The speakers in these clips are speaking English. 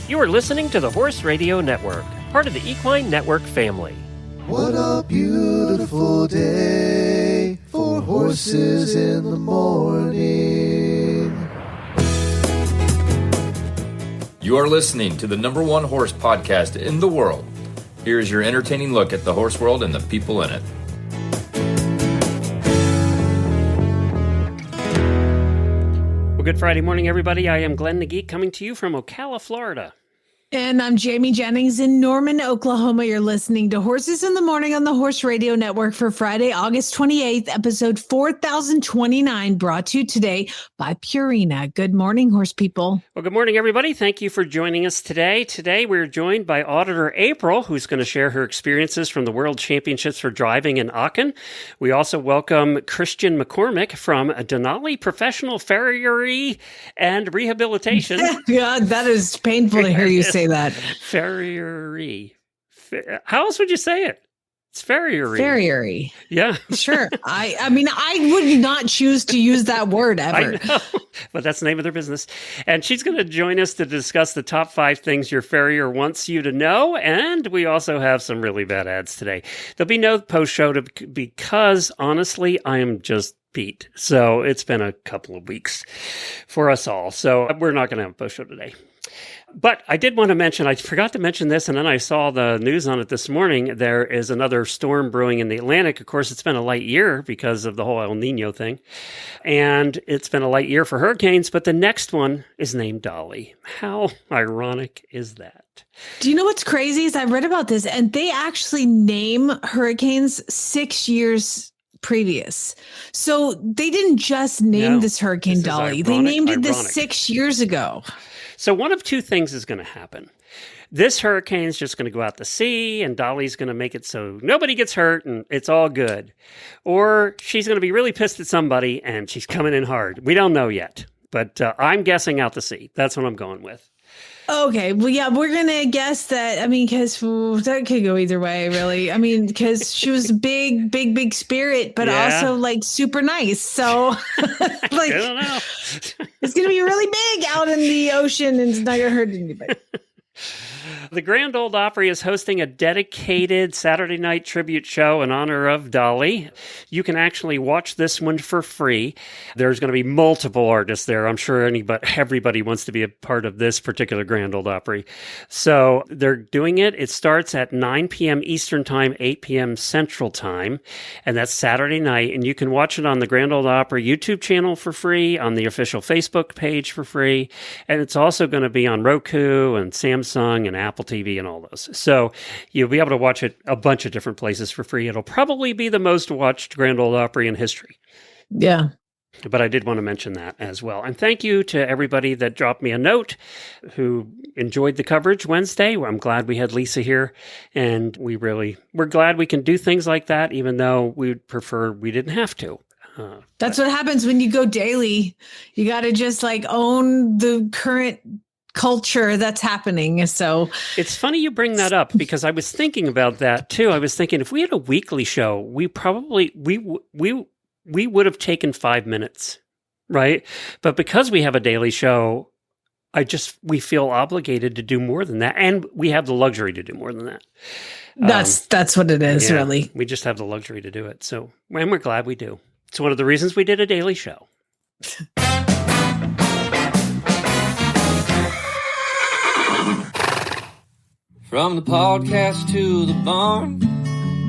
You are listening to the Horse Radio Network, part of the Equine Network family. What a beautiful day for horses in the morning. You are listening to the #1 horse podcast in the world. Here is your entertaining look at the horse world and the people in it. Well, good Friday morning, everybody. I am Glenn the Geek coming to you from Ocala, Florida. And I'm Jamie Jennings in Norman, Oklahoma. You're listening to Horses in the Morning on the Horse Radio Network for Friday, August 28th, episode 4029, brought to you today by Purina. Good morning, horse people. Well, good morning, everybody. Thank you for joining us today. Today, we're joined by Auditor April, who's going to share her experiences from the World Championships for Driving in Aachen. We also welcome Christian McCormick from Denali Professional Farriery and Rehabilitation. God, that is painful to hear you say that. Farriery. How else would you say it? It's Farriery. Farriery. Yeah. Sure. I mean, I would not choose to use that word ever. I know, but that's the name of their business. And she's going to join us to discuss the top 5 things your farrier wants you to know. And we also have some really bad ads today. There'll be no post show because honestly, I am just beat. So it's been a couple of weeks for us all. So we're not going to have a post show today. But I did want to mention, I forgot to mention this, and then I saw the news on it this morning. There is another storm brewing in the Atlantic. Of course, it's been a light year because of the whole El Nino thing. And it's been a light year for hurricanes, but the next one is named Dolly. How ironic is that? Do you know what's crazy is I read about this, and they actually name hurricanes 6 years previous. So they didn't just name this hurricane Dolly. They named it this 6 years ago. So one of two things is going to happen. This hurricane is just going to go out to sea, and Dolly's going to make it so nobody gets hurt and it's all good. Or she's going to be really pissed at somebody and she's coming in hard. We don't know yet, but I'm guessing out to sea. That's what I'm going with. Okay. Well, yeah, we're going to guess that. I mean, because that could go either way, really. I mean, because she was a big spirit, but also like super nice. So like, I don't know. It's going to be really big out in the ocean and it's not going to hurt anybody. The Grand Ole Opry is hosting a dedicated Saturday night tribute show in honor of Dolly. You can actually watch this one for free. There's going to be multiple artists there. I'm sure everybody wants to be a part of this particular Grand Ole Opry. So they're doing it. It starts at 9 p.m. Eastern Time, 8 p.m. Central Time, and that's Saturday night. And you can watch it on the Grand Ole Opry YouTube channel for free, on the official Facebook page for free, and it's also going to be on Roku and Samsung and Apple TV and all those. So you'll be able to watch it a bunch of different places for free. It'll probably be the most watched Grand Ole Opry in history. Yeah. But I did want to mention that as well. And thank you to everybody that dropped me a note who enjoyed the coverage Wednesday. I'm glad we had Lisa here, and we're glad we can do things like that, even though we'd prefer we didn't have to. That's what happens when you go daily. You got to just like own the current culture that's happening. So it's funny you bring that up because I was thinking about that too. I was thinking if we had a weekly show, we probably we would have taken 5 minutes, right? But because we have a daily show, we feel obligated to do more than that, and we have the luxury to do more than that. That's what it is, really. We just have the luxury to do it. So, and we're glad we do. It's one of the reasons we did a daily show. From the podcast to the barn,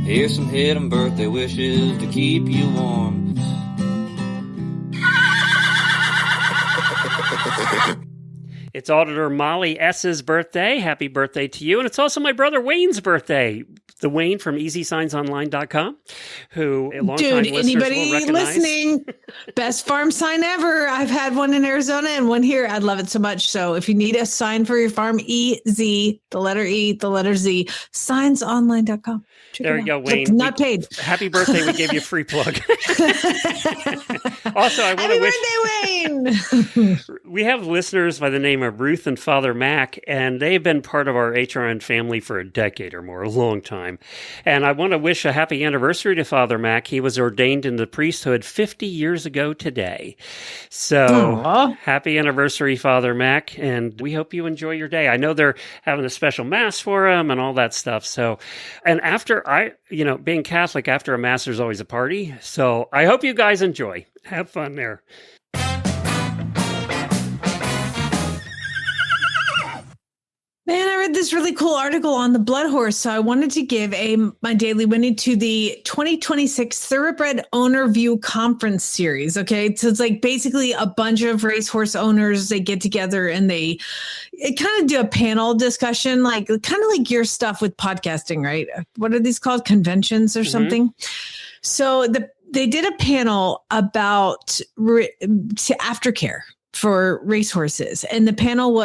here's some HITM birthday wishes to keep you warm. It's Auditor Molly S.'s birthday. Happy birthday to you. And it's also my brother Wayne's birthday. The Wayne from EasySignsOnline.com, who a long-time listeners will recognize. Listening, best farm sign ever. I've had one in Arizona and one here. I love it so much. So if you need a sign for your farm, EZ, the letter E, the letter Z, signsonline.com. There you go, Wayne. Not paid. Happy birthday. We gave you a free plug. Also, I want to wish... Happy birthday, Wayne! We have listeners by the name of Ruth and Father Mac, and they've been part of our HRN family for a decade or more, a long time. time. And I want to wish a happy anniversary to Father Mac. He was ordained in the priesthood 50 years ago today. So Aww. Happy anniversary, Father Mac. And we hope you enjoy your day. I know they're having a special mass for him and all that stuff. So, and after being Catholic, after a mass, there's always a party. So I hope you guys enjoy. Have fun there. Man, I read this really cool article on the blood horse, so I wanted to give my daily Winnie to the 2026 Thoroughbred Owner View Conference Series. Okay, so it's like basically a bunch of racehorse owners. They get together and they kind of do a panel discussion, like kind of like your stuff with podcasting, right? What are these called? Conventions or something? So they did a panel about aftercare for racehorses, and the panel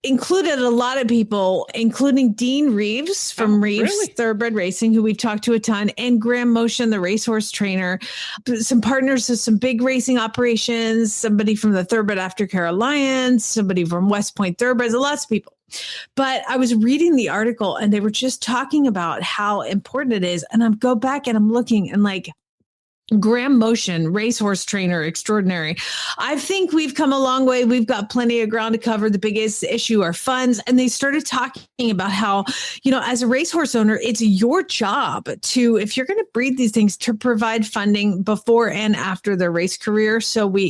included a lot of people, including Dean Reeves from Reeves Thoroughbred Racing, who we've talked to a ton, and Graham Motion, the racehorse trainer, some partners of some big racing operations, somebody from the Thoroughbred Aftercare Alliance, somebody from West Point Thoroughbreds, lots of people. But I was reading the article and they were just talking about how important it is. And I'm go back and I'm looking and like, Graham Motion, racehorse trainer extraordinary. I think we've come a long way. We've got plenty of ground to cover. The biggest issue are funds. And they started talking about how, as a racehorse owner, it's your job to, if you're going to breed these things, to provide funding before and after their race career. So we're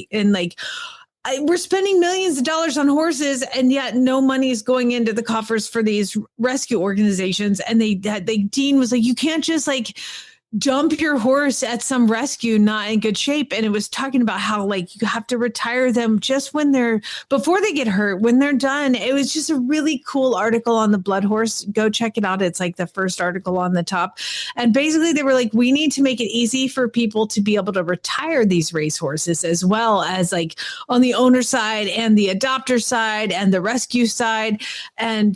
spending millions of dollars on horses, and yet no money is going into the coffers for these rescue organizations. And Dean was like, you can't just dump your horse at some rescue not in good shape. And it was talking about how you have to retire them just before they get hurt, when they're done. It was just a really cool article on the blood horse. Go check it out. It's the first article on the top. And basically they were like, we need to make it easy for people to be able to retire these racehorses, as well as on the owner side and the adopter side and the rescue side. And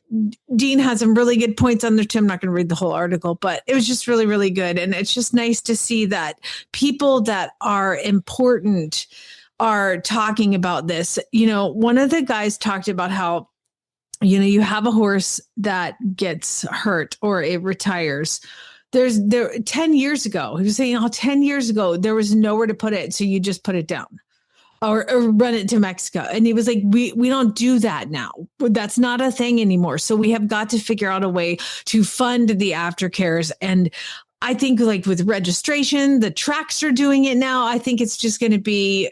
Dean has some really good points on there too. I'm not going to read the whole article, but it was just really, really good. And it's just nice to see that people that are important are talking about this. One of the guys talked about how, you have a horse that gets hurt or it retires. 10 years ago, he was saying, 10 years ago, there was nowhere to put it. So you just put it down. Or run it to Mexico. And he was like, we don't do that now. That's not a thing anymore. So we have got to figure out a way to fund the aftercares. And I think with registration, the tracks are doing it now. I think it's just going to be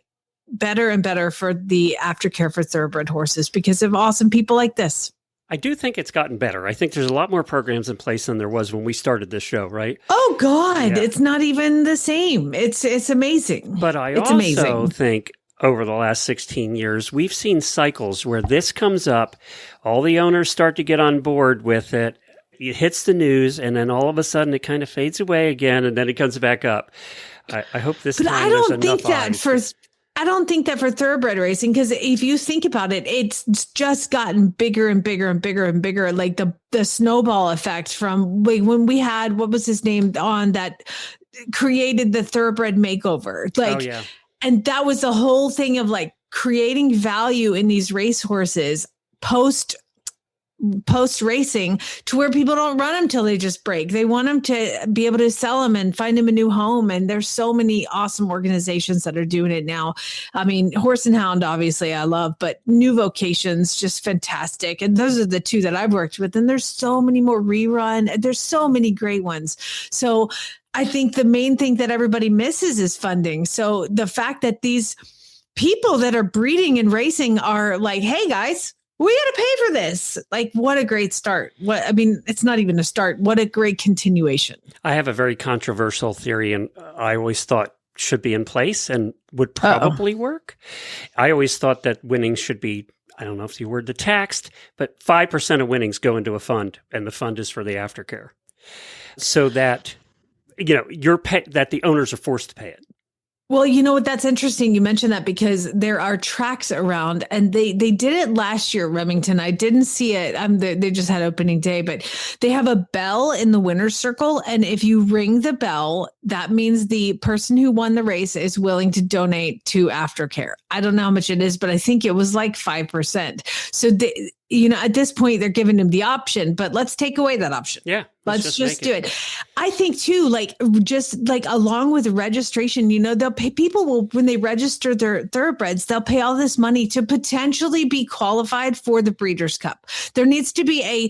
better and better for the aftercare for thoroughbred horses because of awesome people like this. I do think it's gotten better. I think there's a lot more programs in place than there was when we started this show, right? Oh, God. Yeah. It's not even the same. It's amazing. But it's also think over the last 16 years, we've seen cycles where this comes up, all the owners start to get on board with it, it hits the news, and then all of a sudden it kind of fades away again, and then it comes back up. I hope this time there's enough eyes. I don't think that for thoroughbred racing, because if you think about it, it's just gotten bigger and bigger and bigger and bigger. Like the snowball effect from when we had, what was his name on that created the thoroughbred makeover. And that was the whole thing of creating value in these racehorses post racing to where people don't run them till they just break. They want them to be able to sell them and find them a new home. And there's so many awesome organizations that are doing it now. I mean, Horse and Hound, obviously I love, but New Vocations, just fantastic. And those are the two that I've worked with. And there's so many more Rerun. There's so many great ones. So I think the main thing that everybody misses is funding. So the fact that these people that are breeding and racing are like, hey guys, we got to pay for this. What a great start. It's not even a start. What a great continuation. I have a very controversial theory, and I always thought should be in place and would probably work. I always thought that winnings should be, I don't know if the word taxed, but 5% of winnings go into a fund, and the fund is for the aftercare. So that, that the owners are forced to pay it. Well, you know what? That's interesting. You mentioned that because there are tracks around, and they did it last year, Remington. I didn't see it. They just had opening day, but they have a bell in the winner's circle. And if you ring the bell, that means the person who won the race is willing to donate to aftercare. I don't know how much it is, but I think it was 5%. So at this point they're giving him the option, but let's take away that option. Yeah. Let's just do it. I think too, along with the registration, they'll pay, people will, when they register their thoroughbreds, they'll pay all this money to potentially be qualified for the Breeders' Cup. There needs to be a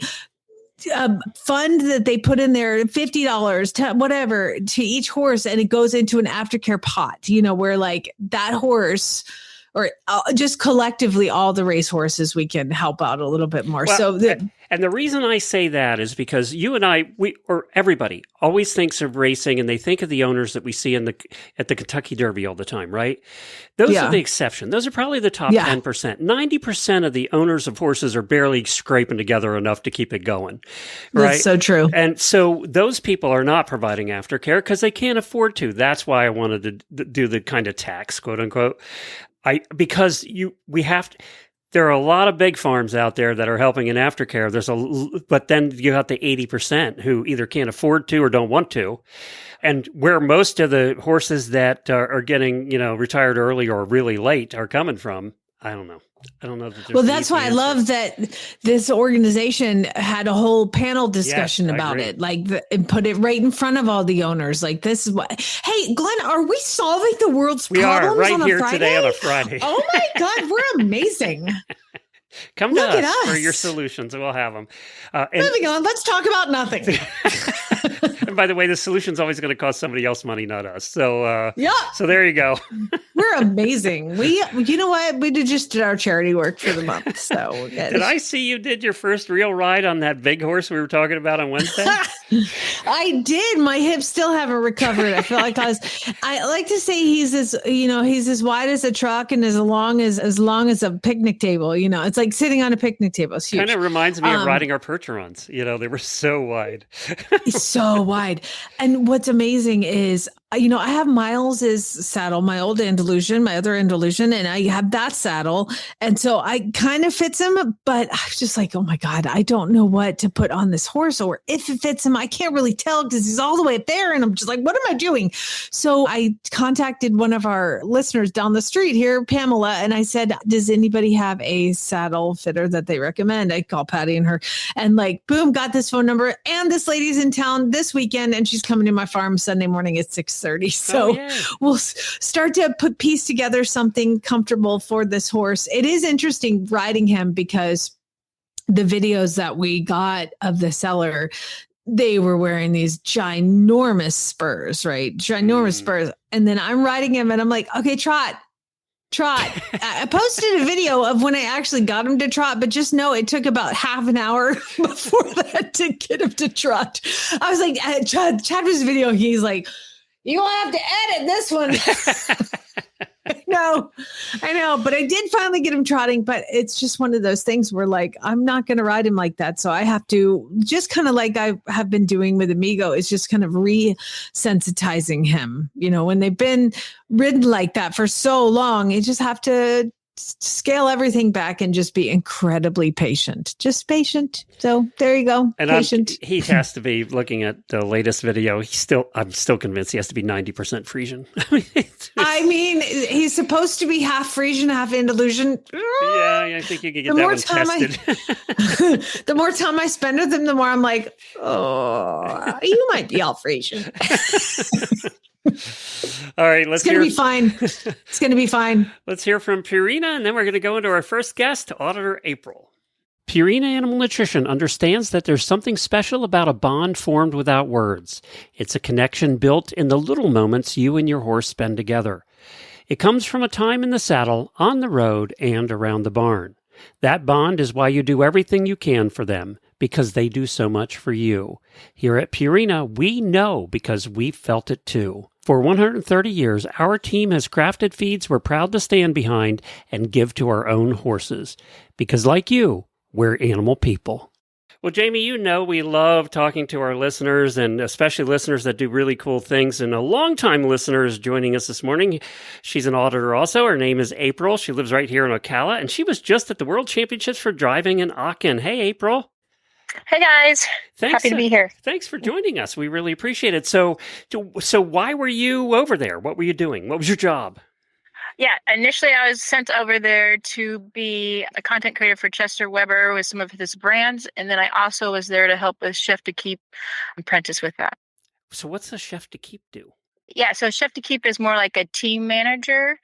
fund that they put in there, $50 whatever to each horse, and it goes into an aftercare pot, where that horse, or just collectively all the race horses, we can help out a little bit more. Well, and the reason I say that is because you and I, or everybody, always thinks of racing, and they think of the owners that we see at the Kentucky Derby all the time, right? Those are the exception. Those are probably the top 10%. 90% of the owners of horses are barely scraping together enough to keep it going, right? That's so true. And so those people are not providing aftercare because they can't afford to. That's why I wanted to do the kind of tax, quote unquote. There are a lot of big farms out there that are helping in aftercare. But then you have the 80% who either can't afford to or don't want to. And where most of the horses that are getting, retired early or really late are coming from, I don't know. Well, that's why I love that this organization had a whole panel discussion about it, and put it right in front of all the owners. This is what. Hey, Glenn, are we solving the world's problems right on a here Friday? Today on a Friday. Oh my God, we're amazing. Come to us for your solutions, and we'll have them. Moving on, let's talk about nothing. And by the way, the solution's always going to cost somebody else money, not us. So so there you go. We're amazing. You know what? We just did our charity work for the month. So did I see you did your first real ride on that big horse we were talking about on Wednesday? I did. My hips still haven't recovered. I feel like I like to say he's as wide as a truck and as long as a picnic table. It's like sitting on a picnic table. It's huge. Kind of reminds me of riding our Percherons. They were so wide. So wide. And what's amazing is, I have Miles's saddle, my old Andalusian, my other Andalusian, and I have that saddle. And so I kind of fits him, but I was just like, oh my God, I don't know what to put on this horse, or if it fits him. I can't really tell because he's all the way up there. And I'm just like, what am I doing? So I contacted one of our listeners down the street here, Pamela, and I said, does anybody have a saddle fitter that they recommend? I called Patty and her, and boom, got this phone number. And this lady's in town this weekend, and she's coming to my farm Sunday morning at 6:30. So we'll start to piece together something comfortable for this horse. It is interesting riding him because the videos that we got of the seller, they were wearing these ginormous spurs, right? Ginormous spurs. And then I'm riding him and I'm like, okay, trot. I posted a video of when I actually got him to trot, but just know it took about half an hour before that to get him to trot. I was like, Chad was video. He's like, you will have to edit this one. I know, but I did finally get him trotting, but it's just one of those things where I'm not going to ride him like that. So I have to just kind of like I have been doing with Amigo, is just kind of resensitizing him. When they've been ridden like that for so long, you just have to scale everything back and just be incredibly patient. Just patient. So there you go. And patient. He has to be, looking at the latest video, I'm still convinced he has to be 90% Frisian. I mean, he's supposed to be half Frisian, half Andalusian. Yeah, I think you can get that one tested. The more time I spend with him, the more I'm like, oh, you might be all Frisian. All right, it's going to be fine. It's going to be fine. Let's hear from Purina, and then we're going to go into our first guest, Auditor April. Purina Animal Nutrition understands that there's something special about a bond formed without words. It's a connection built in the little moments you and your horse spend together. It comes from a time in the saddle, on the road, and around the barn. That bond is why you do everything you can for them, because they do so much for you. Here at Purina, we know because we've felt it too. For 130 years, our team has crafted feeds we're proud to stand behind and give to our own horses. Because like you, we're animal people. Well, Jamie, we love talking to our listeners, and especially listeners that do really cool things. And a longtime listener is joining us this morning. She's an auditor also. Her name is April. She lives right here in Ocala, and she was just at the World Championships for Driving in Aachen. Hey, April. Hey, guys. Happy to be here. Thanks for joining us. We really appreciate it. So why were you over there? What were you doing? What was your job? Yeah, initially I was sent over there to be a content creator for Chester Weber with some of his brands. And then I also was there to help with Chef to Keep apprentice with that. So what's the Chef to Keep do? Yeah, so Chef to Keep is more like a team manager.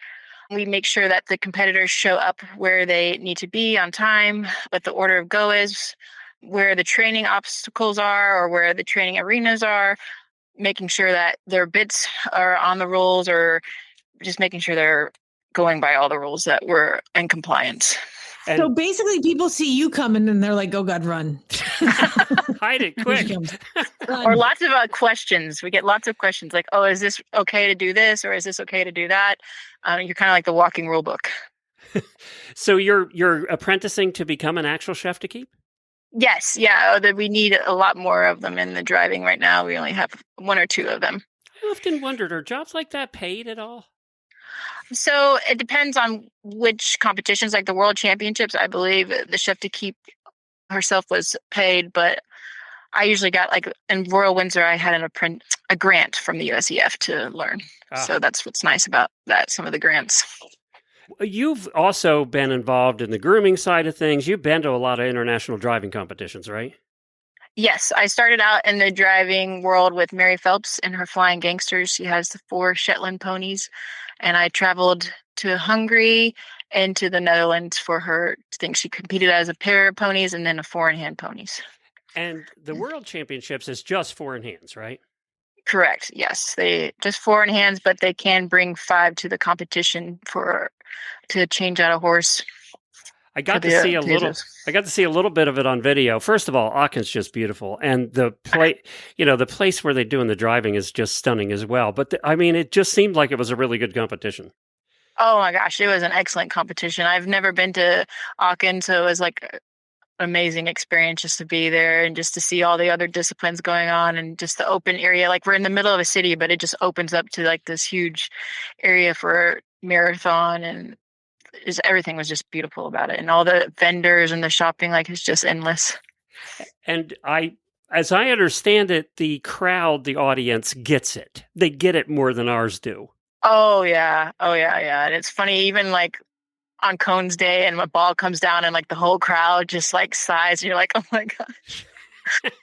We make sure that the competitors show up where they need to be on time, what the order of go is, where the training obstacles are or where the training arenas are, making sure that their bits are on the rules or just making sure they're going by all the rules that were in compliance. And so basically people see you coming and they're like, oh God, run. Hide it quick. Or lots of questions. We get lots of questions like, oh, is this okay to do this? Or is this okay to do that? You're kind of like the walking rule book. So you're apprenticing to become an actual Chef to Keep? Yes. Yeah. We need a lot more of them in the driving right now. We only have 1 or 2 of them. I often wondered, are jobs like that paid at all? So it depends on which competitions, like the World Championships. I believe the Chef to Keep herself was paid, but I usually got, like in Royal Windsor, I had a grant from the USEF to learn. So that's what's nice about that, some of the grants. You've also been involved in the grooming side of things. You've been to a lot of international driving competitions, right? Yes, I started out in the driving world with Mary Phelps and her Flying Gangsters. She has the 4 Shetland ponies, and I traveled to Hungary and to the Netherlands for her thing. She competed as a pair of ponies and then a 4-in-hand ponies. And the World Championships is just 4-in-hands, right? Correct. Yes, they just 4-in-hands, but they can bring 5 to the competition to change out a horse. I got to see a little bit of it on video. First of all, Aachen's just beautiful, and the place where they're doing the driving is just stunning as well. But it just seemed like it was a really good competition. Oh my gosh, it was an excellent competition. I've never been to Aachen, so it was like an amazing experience just to be there and just to see all the other disciplines going on and just the open area. Like we're in the middle of a city, but it just opens up to like this huge area for marathon, and everything was just beautiful about it. And all the vendors and the shopping, like it's just endless. And as I understand it, the crowd, the audience gets it. They get it more than ours do. Oh yeah. And it's funny, even like on Cones Day and a ball comes down and like the whole crowd just like sighs and you're like, oh my gosh.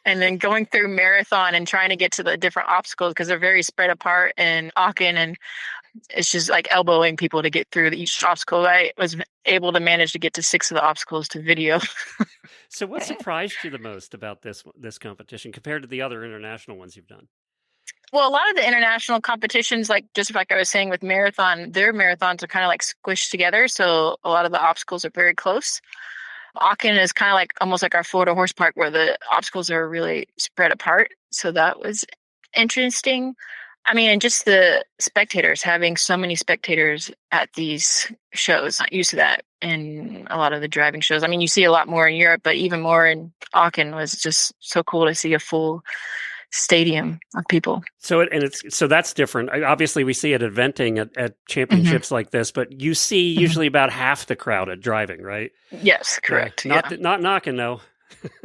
And then going through marathon and trying to get to the different obstacles because they're very spread apart in Aachen, and it's just like elbowing people to get through each obstacle. I was able to manage to get to 6 of the obstacles to video. So what surprised you the most about this competition compared to the other international ones you've done? Well, a lot of the international competitions, like I was saying with marathon, their marathons are kind of like squished together. So a lot of the obstacles are very close. Aachen is kind of like almost like our Florida horse park where the obstacles are really spread apart. So that was interesting. And just the spectators, having so many spectators at these shows, not used to that in a lot of the driving shows. You see a lot more in Europe, but even more in Aachen was just so cool to see a full stadium of people. So that's different. Obviously, we see it at eventing at championships like this, but you see usually about half the crowd at driving, right? Yes, correct. Not knocking, though.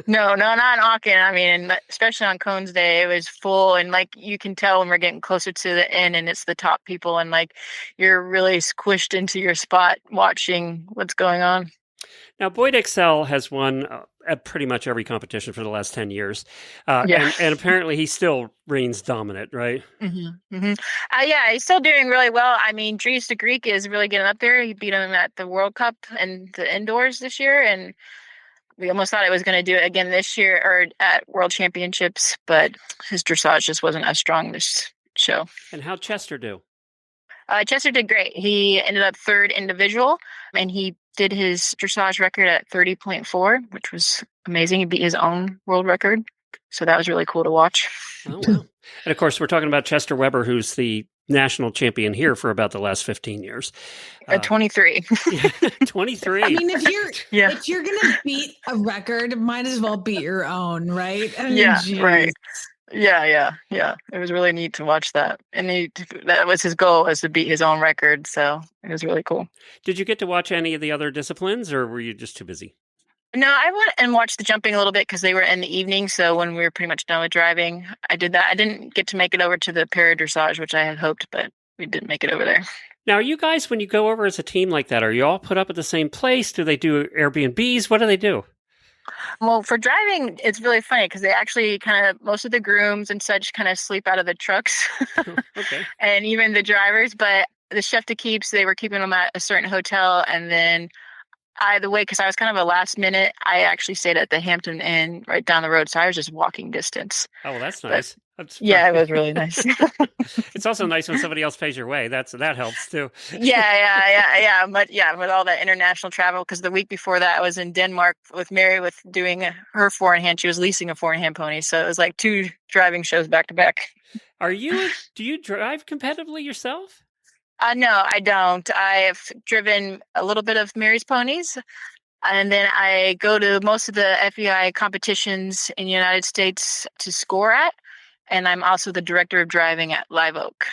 No, not Aachen. Especially on Cones Day, it was full, and like you can tell when we're getting closer to the end, and it's the top people, and like you're really squished into your spot watching what's going on. Now, Boyd Excel has won at pretty much every competition for the last 10 years. And apparently he still reigns dominant, right? Mm-hmm. Mm-hmm. He's still doing really well. Dries de Greek is really getting up there. He beat him at the World Cup and the indoors this year, and we almost thought it was going to do it again this year or at World Championships, but his dressage just wasn't as strong this show. And how'd Chester do? Chester did great. He ended up 3rd individual, and he did his dressage record at 30.4, which was amazing. He beat his own world record. So that was really cool to watch. Oh, wow. And of course, we're talking about Chester Weber, who's the national champion here for about the last 15 years. 23. 23. If you're going to beat a record, might as well beat your own, right? Right. Yeah. It was really neat to watch that. And that was his goal, was to beat his own record. So it was really cool. Did you get to watch any of the other disciplines, or were you just too busy? No, I went and watched the jumping a little bit because they were in the evening. So when we were pretty much done with driving, I did that. I didn't get to make it over to the para dressage, which I had hoped, but we didn't make it over there. Now, are you guys, when you go over as a team like that, are you all put up at the same place? Do they do Airbnbs? What do they do? Well, for driving, it's really funny because they actually most of the grooms and such kind of sleep out of the trucks. Okay. And even the drivers, but the chef de keeps, they were keeping them at a certain hotel. And then because I was kind of a last minute, I actually stayed at the Hampton Inn right down the road. So I was just walking distance. Oh, well, that's nice. Yeah, it was really nice. It's also nice when somebody else pays your way. That helps too. Yeah. But with all that international travel, because the week before that I was in Denmark with Mary with doing her four in hand. She was leasing a 4.5 pony, so it was like 2 driving shows back to back. Do you drive competitively yourself? No, I don't. I've driven a little bit of Mary's ponies, and then I go to most of the FEI competitions in the United States to score at. And I'm also the director of driving at Live Oak.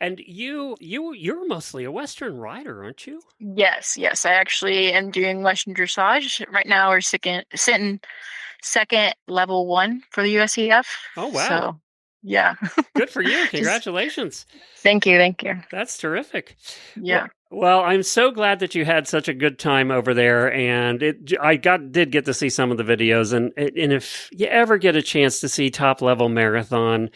And you're mostly a Western rider, aren't you? Yes. I actually am doing Western dressage right now. We're sitting second level 1 for the USEF. Oh wow! So, yeah. Good for you. Congratulations. Thank you. That's terrific. Yeah. Well, I'm so glad that you had such a good time over there, and I did get to see some of the videos, and if you ever get a chance to see top level marathon,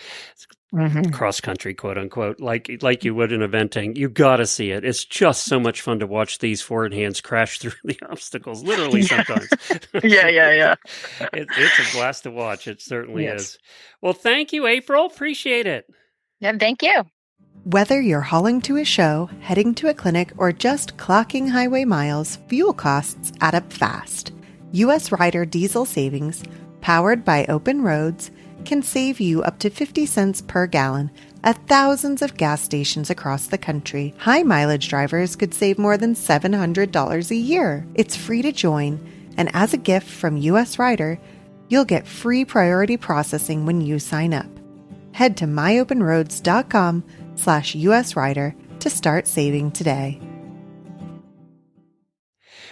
cross country, quote unquote, like you would in eventing, you got to see it. It's just so much fun to watch these forward hands crash through the obstacles, literally sometimes. Yeah. It's a blast to watch. It certainly is. Well, thank you, April. Appreciate it. Yeah, thank you. Whether you're hauling to a show, heading to a clinic, or just clocking highway miles, fuel costs add up fast. U.S. Ryder diesel savings, powered by open roads, can save you up to 50 cents per gallon at thousands of gas stations across the country. High mileage drivers could save more than $700 a year. It's free to join, and as a gift from U.S. Ryder, you'll get free priority processing when you sign up. Head to myopenroads.com/US Ryder to start saving today.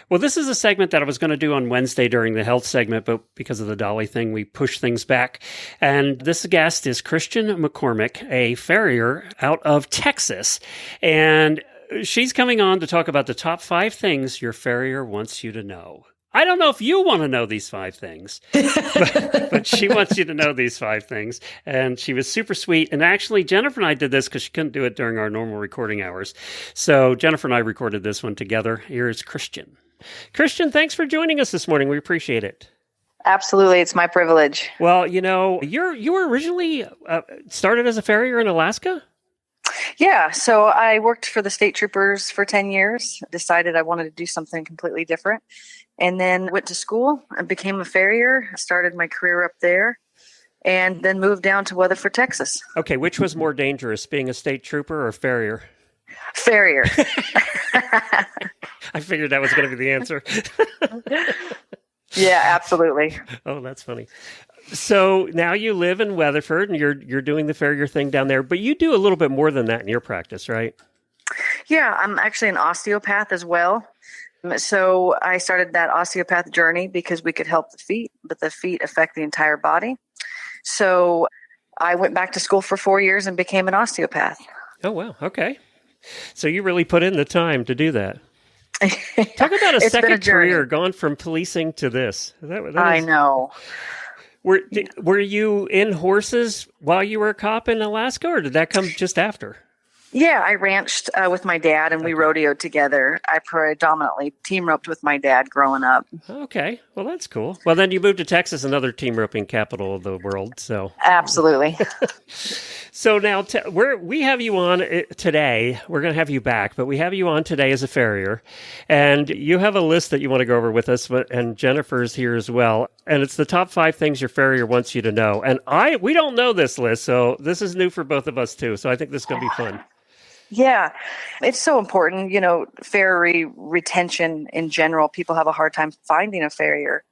Well, this is a segment that I was going to do on Wednesday during the health segment, but because of the Dolly thing, we pushed things back. And this guest is Christian McCormick, a farrier out of Texas. And she's coming on to talk about the top 5 things your farrier wants you to know. I don't know if you want to know these 5 things, but she wants you to know these 5 things. And she was super sweet. And actually, Jennifer and I did this because she couldn't do it during our normal recording hours. So Jennifer and I recorded this one together. Here's Christian. Christian, thanks for joining us this morning. We appreciate it. Absolutely. It's my privilege. Well, you were originally started as a farrier in Alaska? Yeah. So I worked for the state troopers for 10 years, decided I wanted to do something completely different. And then went to school and became a farrier, started my career up there, and then moved down to Weatherford, Texas. Okay, which was more dangerous, being a state trooper or farrier? Farrier. I figured that was going to be the answer. Yeah, absolutely. Oh, that's funny. So now you live in Weatherford, and you're doing the farrier thing down there, but you do a little bit more than that in your practice, right? Yeah, I'm actually an osteopath as well. So I started that osteopath journey because we could help the feet, but the feet affect the entire body. So I went back to school for 4 years and became an osteopath. Oh, wow. Okay. So you really put in the time to do that. Talk about a second career, gone from policing to this. I know. Were you in horses while you were a cop in Alaska, or did that come just after? Yeah, I ranched with my dad, and we rodeoed together. I predominantly team roped with my dad growing up. Okay, well, that's cool. Well, then you moved to Texas, another team roping capital of the world. So absolutely. So now we have you on today. We're going to have you back, but we have you on today as a farrier, and you have a list that you want to go over with us. And Jennifer's here as well, and it's the top 5 things your farrier wants you to know. And we don't know this list, so this is new for both of us too. So I think this is going to be fun. Yeah, it's so important. Farriery retention in general, people have a hard time finding a farrier.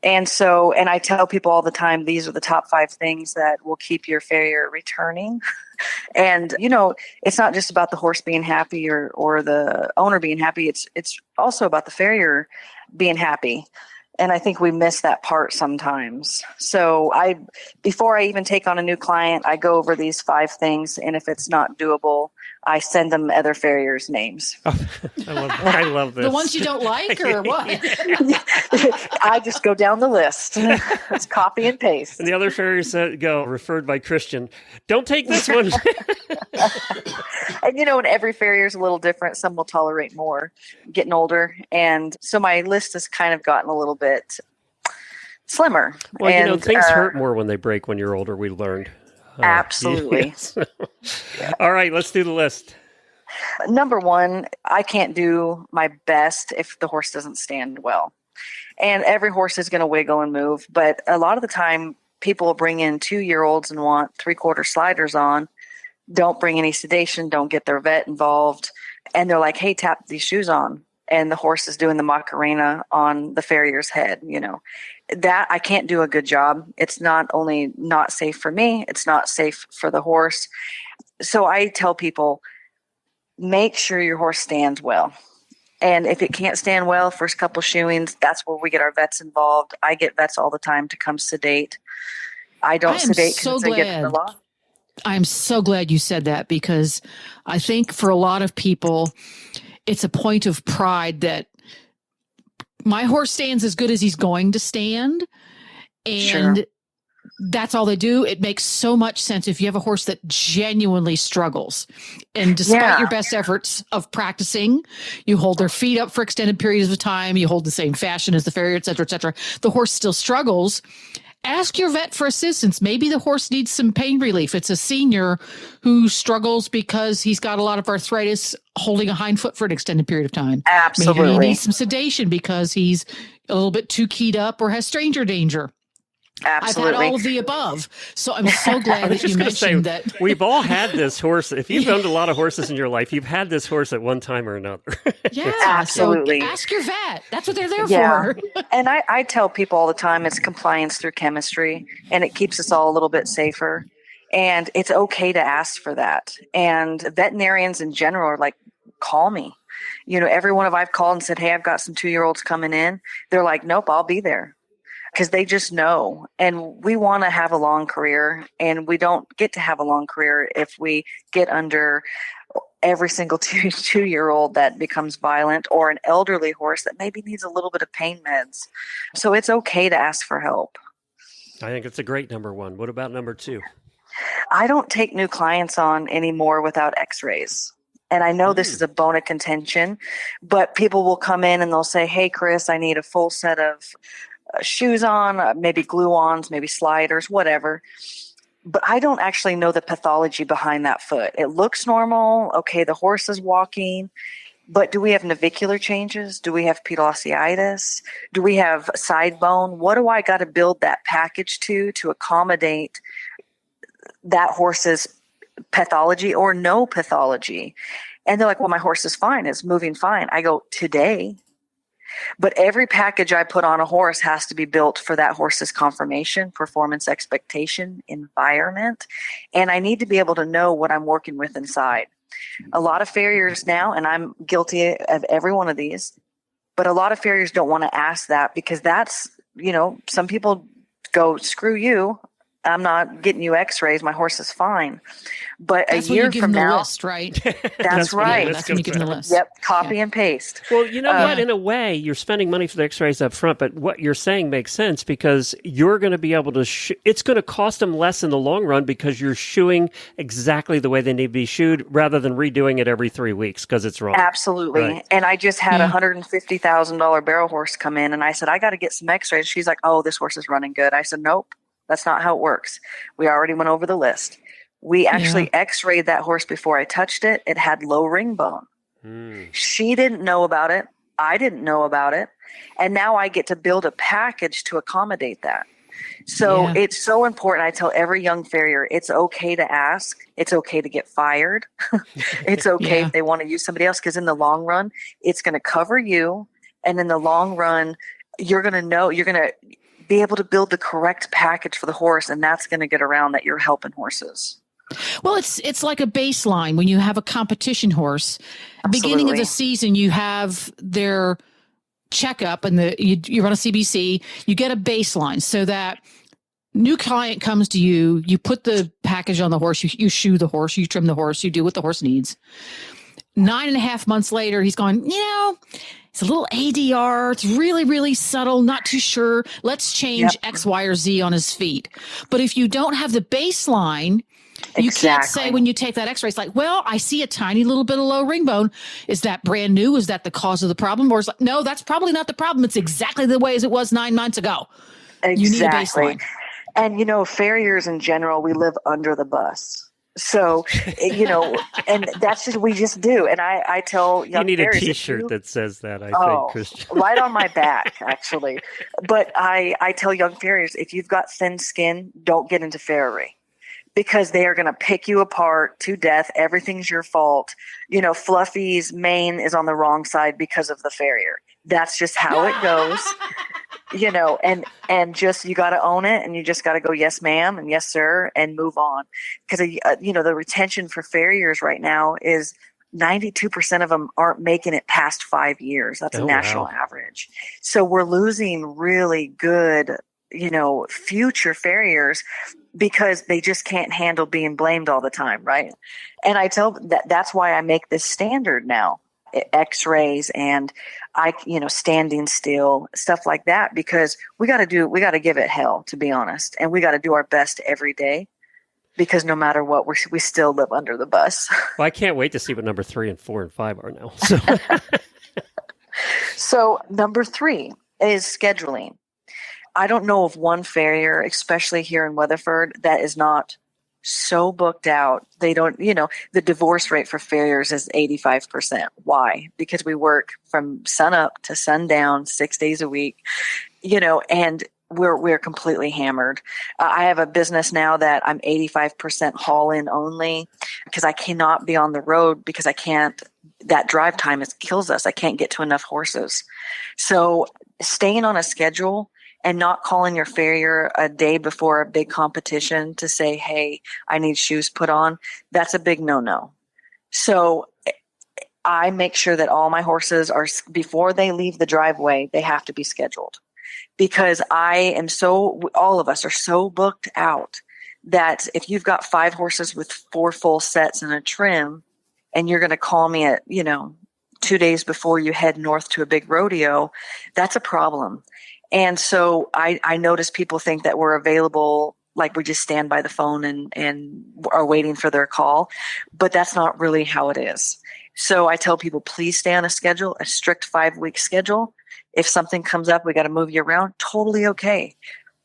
And I tell people all the time, these are the top 5 things that will keep your farrier returning. And, it's not just about the horse being happy or the owner being happy. It's also about the farrier being happy. And I think we miss that part sometimes. So before I even take on a new client, I go over these 5 things. And if it's not doable, I send them other farriers' names. Oh, I love this. The ones you don't like or what? I just go down the list. It's copy and paste. And the other farriers go, referred by Christian, don't take this one. And, and every farrier is a little different. Some will tolerate more getting older. And so my list has kind of gotten a little bit slimmer. Well, things hurt more when they break when you're older, we learned. Absolutely. Yes. All right, let's do the list. Number 1, I can't do my best if the horse doesn't stand well. And every horse is going to wiggle and move. But a lot of the time, people will bring in 2-year-olds and want 3/4 sliders on. Don't bring any sedation. Don't get their vet involved. And they're like, hey, tap these shoes on. And the horse is doing the Macarena on the farrier's head, That I can't do a good job. It's not only not safe for me, it's not safe for the horse. So I tell people, make sure your horse stands well. And if it can't stand well, first couple shoeings, that's where we get our vets involved. I get vets all the time to come sedate. I don't sedate because I get the law. I'm so glad you said that, because I think for a lot of people, it's a point of pride that my horse stands as good as he's going to stand. And that's all they do. It makes so much sense if you have a horse that genuinely struggles. And despite your best efforts of practicing, you hold their feet up for extended periods of time, you hold the same fashion as the farrier, et cetera, the horse still struggles. Ask your vet for assistance. Maybe the horse needs some pain relief. It's a senior who struggles because he's got a lot of arthritis holding a hind foot for an extended period of time. Absolutely. Maybe he needs some sedation because he's a little bit too keyed up or has stranger danger. Absolutely. I've had all of the above. So I'm so glad that you mentioned that. We've all had this horse. If you've owned a lot of horses in your life, you've had this horse at one time or another. Yeah, absolutely. So ask your vet. That's what they're there for. And I tell people all the time, it's compliance through chemistry, and it keeps us all a little bit safer. And it's okay to ask for that. And veterinarians in general are like, call me. Everyone I've called and said, hey, I've got some 2-year-olds coming in. They're like, nope, I'll be there. Because they just know. And we want to have a long career, and we don't get to have a long career if we get under every single 2-year-old that becomes violent, or an elderly horse that maybe needs a little bit of pain meds. So it's okay to ask for help. I think it's a great number 1. What about number 2? I don't take new clients on anymore without x-rays. And I know this is a bone of contention, but people will come in and they'll say, hey, Chris, I need a full set of shoes on, maybe glue-ons, maybe sliders, whatever. But I don't actually know the pathology behind that foot. It looks normal. Okay, the horse is walking. But do we have navicular changes? Do we have pedal osteitis? Do we have side bone? What do I got to build that package to accommodate that horse's pathology or no pathology? And they're like, well, my horse is fine. It's moving fine. I go, today. But every package I put on a horse has to be built for that horse's conformation, performance expectation, environment. And I need to be able to know what I'm working with inside. A lot of farriers now, and I'm guilty of every one of these, but a lot of farriers don't want to ask that because that's, some people go, screw you. I'm not getting you x-rays. My horse is fine. But that's a year when you give from them now, the list, right? That's right. That's when you give them the list. Yep. Copy and paste. Well, you know what? In a way, you're spending money for the x-rays up front, but what you're saying makes sense because you're going to be able to, it's going to cost them less in the long run because you're shoeing exactly the way they need to be shoed rather than redoing it every 3 weeks because it's wrong. Absolutely. Right. And I just had a $150,000 barrel horse come in and I said, I got to get some x-rays. She's like, oh, this horse is running good. I said, nope. That's not how it works. We already went over the list. We actually x-rayed that horse before I touched it. It had low ring bone. She didn't know about it. I didn't know about it. And now I get to build a package to accommodate that. So it's so important. I tell every young farrier, it's okay to ask. It's okay to get fired. It's okay if they want to use somebody else because in the long run, it's going to cover you. And in the long run, you're going to know, you're going to be able to build the correct package for the horse, and that's going to get around that you're helping horses. Well, it's like a baseline when you have a competition horse. Beginning of the season, you have their checkup and you run a CBC, you get a baseline so that new client comes to you, you put the package on the horse, you shoe the horse, you trim the horse, you do what the horse needs. 9.5 months later, he's going, it's a little ADR. It's really, really subtle. Not too sure. Let's change X, Y, or Z on his feet. But if you don't have the baseline, you can't say when you take that X-ray, it's like, well, I see a tiny little bit of low ring bone. Is that brand new? Is that the cause of the problem? Or is like, no, that's probably not the problem. It's exactly the way as it was 9 months ago. Exactly. You need a baseline. And, farriers in general, we live under the bus. So, and that's just, we just do. And I tell young you need farriers, a T-shirt that says that, I think, Christian. Right on my back, actually. But I tell young farriers, if you've got thin skin, don't get into farriery because they are going to pick you apart to death. Everything's your fault. Fluffy's mane is on the wrong side because of the farrier. That's just how it goes. And just, you got to own it and you just got to go, yes, ma'am. And yes, sir. And move on. Because, the retention for farriers right now is 92% of them aren't making it past 5 years. That's a national average. So we're losing really good, future farriers because they just can't handle being blamed all the time. Right. And I tell that's why I make this standard now. X-rays and standing still, stuff like that, because we got to give it hell, to be honest. And we got to do our best every day because no matter what, we still live under the bus. Well, I can't wait to see what number 3 and 4 and 5 are now. So, so number 3 is scheduling. I don't know of one farrier, especially here in Weatherford, that is not so booked out. They don't, the divorce rate for farriers is 85%. Why? Because we work from sun up to sundown 6 days a week, and we're completely hammered. I have a business now that I'm 85% haul in only because I cannot be on the road because that drive time kills us. I can't get to enough horses. So staying on a schedule and not calling your farrier a day before a big competition to say, hey, I need shoes put on, that's a big no-no. So I make sure that all my horses are, before they leave the driveway, they have to be scheduled. Because all of us are so booked out that if you've got 5 horses with 4 full sets and a trim, and you're going to call me at, 2 days before you head north to a big rodeo, that's a problem. And so I notice people think that we're available, like we just stand by the phone and are waiting for their call, but that's not really how it is. So I tell people, please stay on a schedule, a strict 5-week schedule. If something comes up, we got to move you around, totally okay.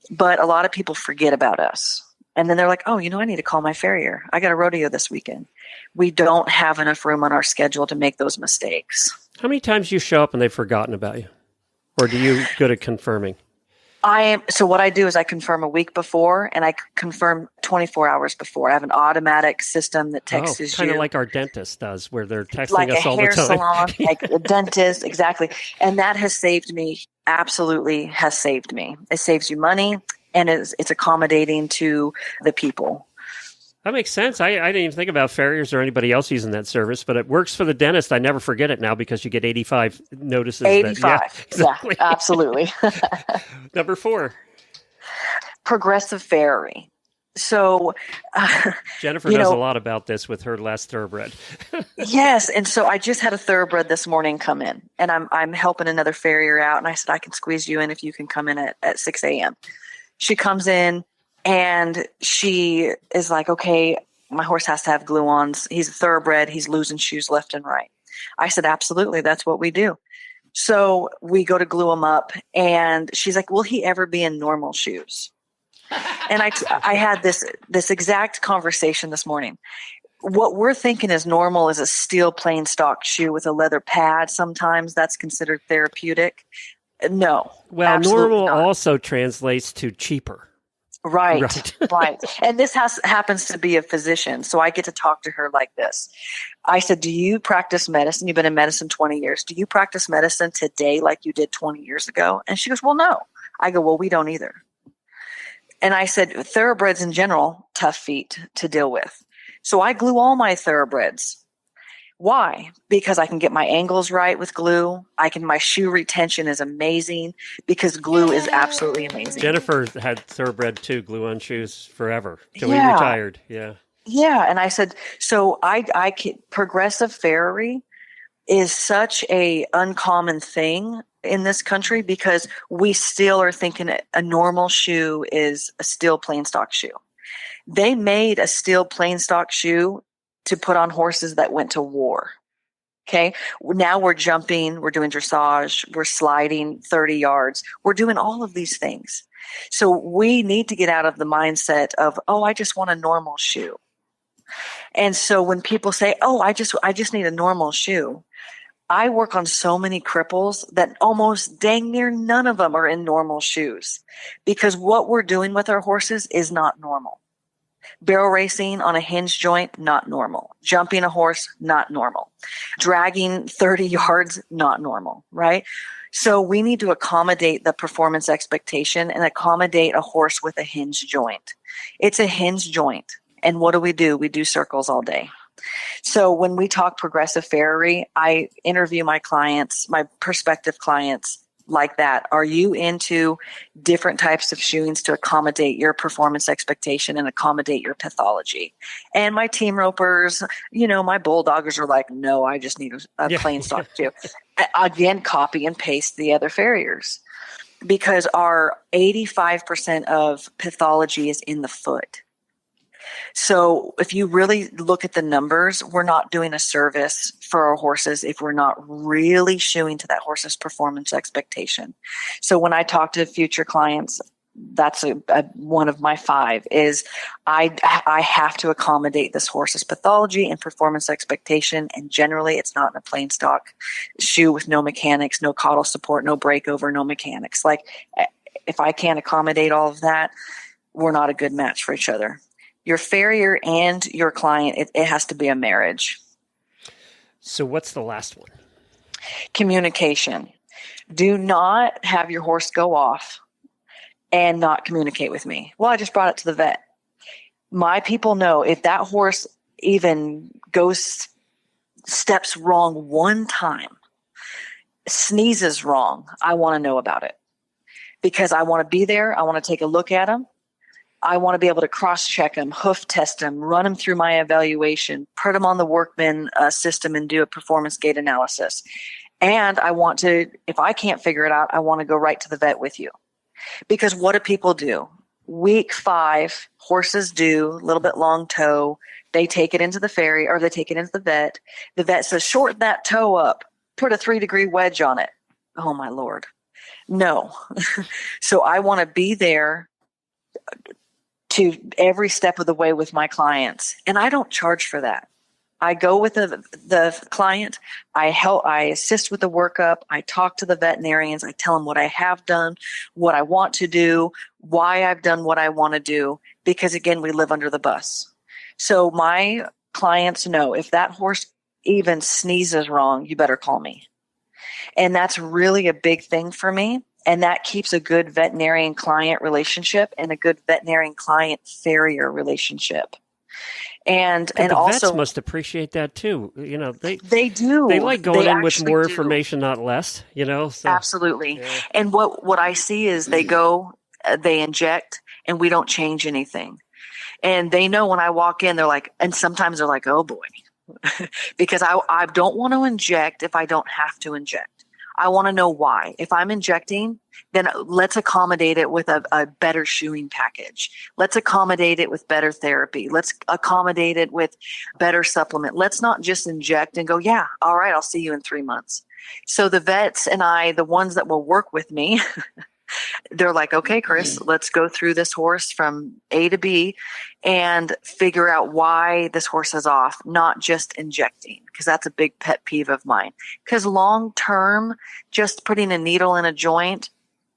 But a lot of people forget about us. And then they're like, oh, I need to call my farrier. I got a rodeo this weekend. We don't have enough room on our schedule to make those mistakes. How many times do you show up and they've forgotten about you? Or do you go to confirming? So what I do is I confirm a week before and I confirm 24 hours before. I have an automatic system that texts you. Kind of like our dentist does, where they're texting like us all the time. Like a hair salon, like a dentist, exactly. And that has saved me, absolutely has saved me. It saves you money and it's accommodating to the people. That makes sense. I didn't even think about farriers or anybody else using that service, but it works for the dentist. I never forget it now because you get 85 notices. 85. Exactly. Yeah, absolutely. Number 4. Progressive Farriery. So Jennifer knows a lot about this with her last thoroughbred. Yes. And so I just had a thoroughbred this morning come in and I'm helping another farrier out. And I said, I can squeeze you in if you can come in at 6 a.m. She comes in. And she is like, okay, my horse has to have glue-ons. He's a thoroughbred. He's losing shoes left and right. I said, absolutely. That's what we do. So we go to glue him up. And she's like, will he ever be in normal shoes? And I had this exact conversation this morning. What we're thinking is normal is a steel plain stock shoe with a leather pad. Sometimes that's considered therapeutic. No. Well, normal also translates to cheaper. Right. And this happens to be a physician. So I get to talk to her like this. I said, do you practice medicine? You've been in medicine 20 years. Do you practice medicine today like you did 20 years ago? And she goes, well, no. I go, well, we don't either. And I said, thoroughbreds in general, tough feet to deal with. So I glue all my thoroughbreds. Why? Because I can get my angles right with glue. My shoe retention is amazing because glue is absolutely amazing. Jennifer had thoroughbred too, glue on shoes forever till we retired. Yeah. Yeah. And I said, so progressive Farriery is such a uncommon thing in this country because we still are thinking a normal shoe is a steel plain stock shoe. They made a steel plain stock shoe to put on horses that went to war. Okay. Now we're jumping, we're doing dressage, we're sliding 30 yards. We're doing all of these things. So we need to get out of the mindset of, oh, I just want a normal shoe. And so when people say, oh, I just need a normal shoe, I work on so many cripples that almost dang near none of them are in normal shoes because what we're doing with our horses is not normal. Barrel racing on a hinge joint, not normal. Jumping a horse, not normal. Dragging 30 yards, not normal, right? So we need to accommodate the performance expectation and accommodate a horse with a hinge joint. It's a hinge joint. And what do? We do circles all day. So when we talk progressive Farriery, I interview my clients, my prospective clients like that. Are you into different types of shoeings to accommodate your performance expectation and accommodate your pathology? And my team ropers, my bulldoggers are like, no, I just need a plain stock shoe. Again, copy and paste the other farriers because our 85% of pathology is in the foot. So if you really look at the numbers, we're not doing a service for our horses if we're not really shoeing to that horse's performance expectation. So when I talk to future clients, that's one of my 5 is I have to accommodate this horse's pathology and performance expectation. And generally it's not in a plain stock shoe with no mechanics, no caudal support, no breakover, no mechanics. Like if I can't accommodate all of that, we're not a good match for each other. Your farrier and your client, it has to be a marriage. So what's the last one? Communication. Do not have your horse go off and not communicate with me. Well, I just brought it to the vet. My people know if that horse even steps wrong one time, sneezes wrong, I want to know about it because I want to be there. I want to take a look at him. I want to be able to cross-check them, hoof test them, run them through my evaluation, put them on the Workman system and do a performance gait analysis. And I want to, if I can't figure it out, I want to go right to the vet with you. Because what do people do? Week 5, horses do a little bit long toe. They take it into the farrier or they take it into the vet. The vet says, shorten that toe up, put a 3-degree wedge on it. Oh my Lord. No. So I want to be there to every step of the way with my clients. And I don't charge for that. I go with the client. I assist with the workup. I talk to the veterinarians. I tell them what I have done, what I want to do, why I've done what I want to do. Because again, we live under the bus. So my clients know if that horse even sneezes wrong, you better call me. And that's really a big thing for me. And that keeps a good veterinarian-client relationship and a good veterinarian-client-farrier relationship. And the also vets must appreciate that too. They do. They like going in with more information, not less. So. Absolutely. Yeah. And what I see is they go, they inject, and we don't change anything. And they know when I walk in, they're like, and sometimes they're like, oh boy, because I don't want to inject if I don't have to inject. I want to know why. If I'm injecting, then let's accommodate it with a better shoeing package. Let's accommodate it with better therapy. Let's accommodate it with better supplement. Let's not just inject and go, yeah, all right, I'll see you in 3 months. So the vets and the ones that will work with me, they're like, okay, Chris, let's go through this horse from A to B and figure out why this horse is off, not just injecting, because that's a big pet peeve of mine. Because long term, just putting a needle in a joint,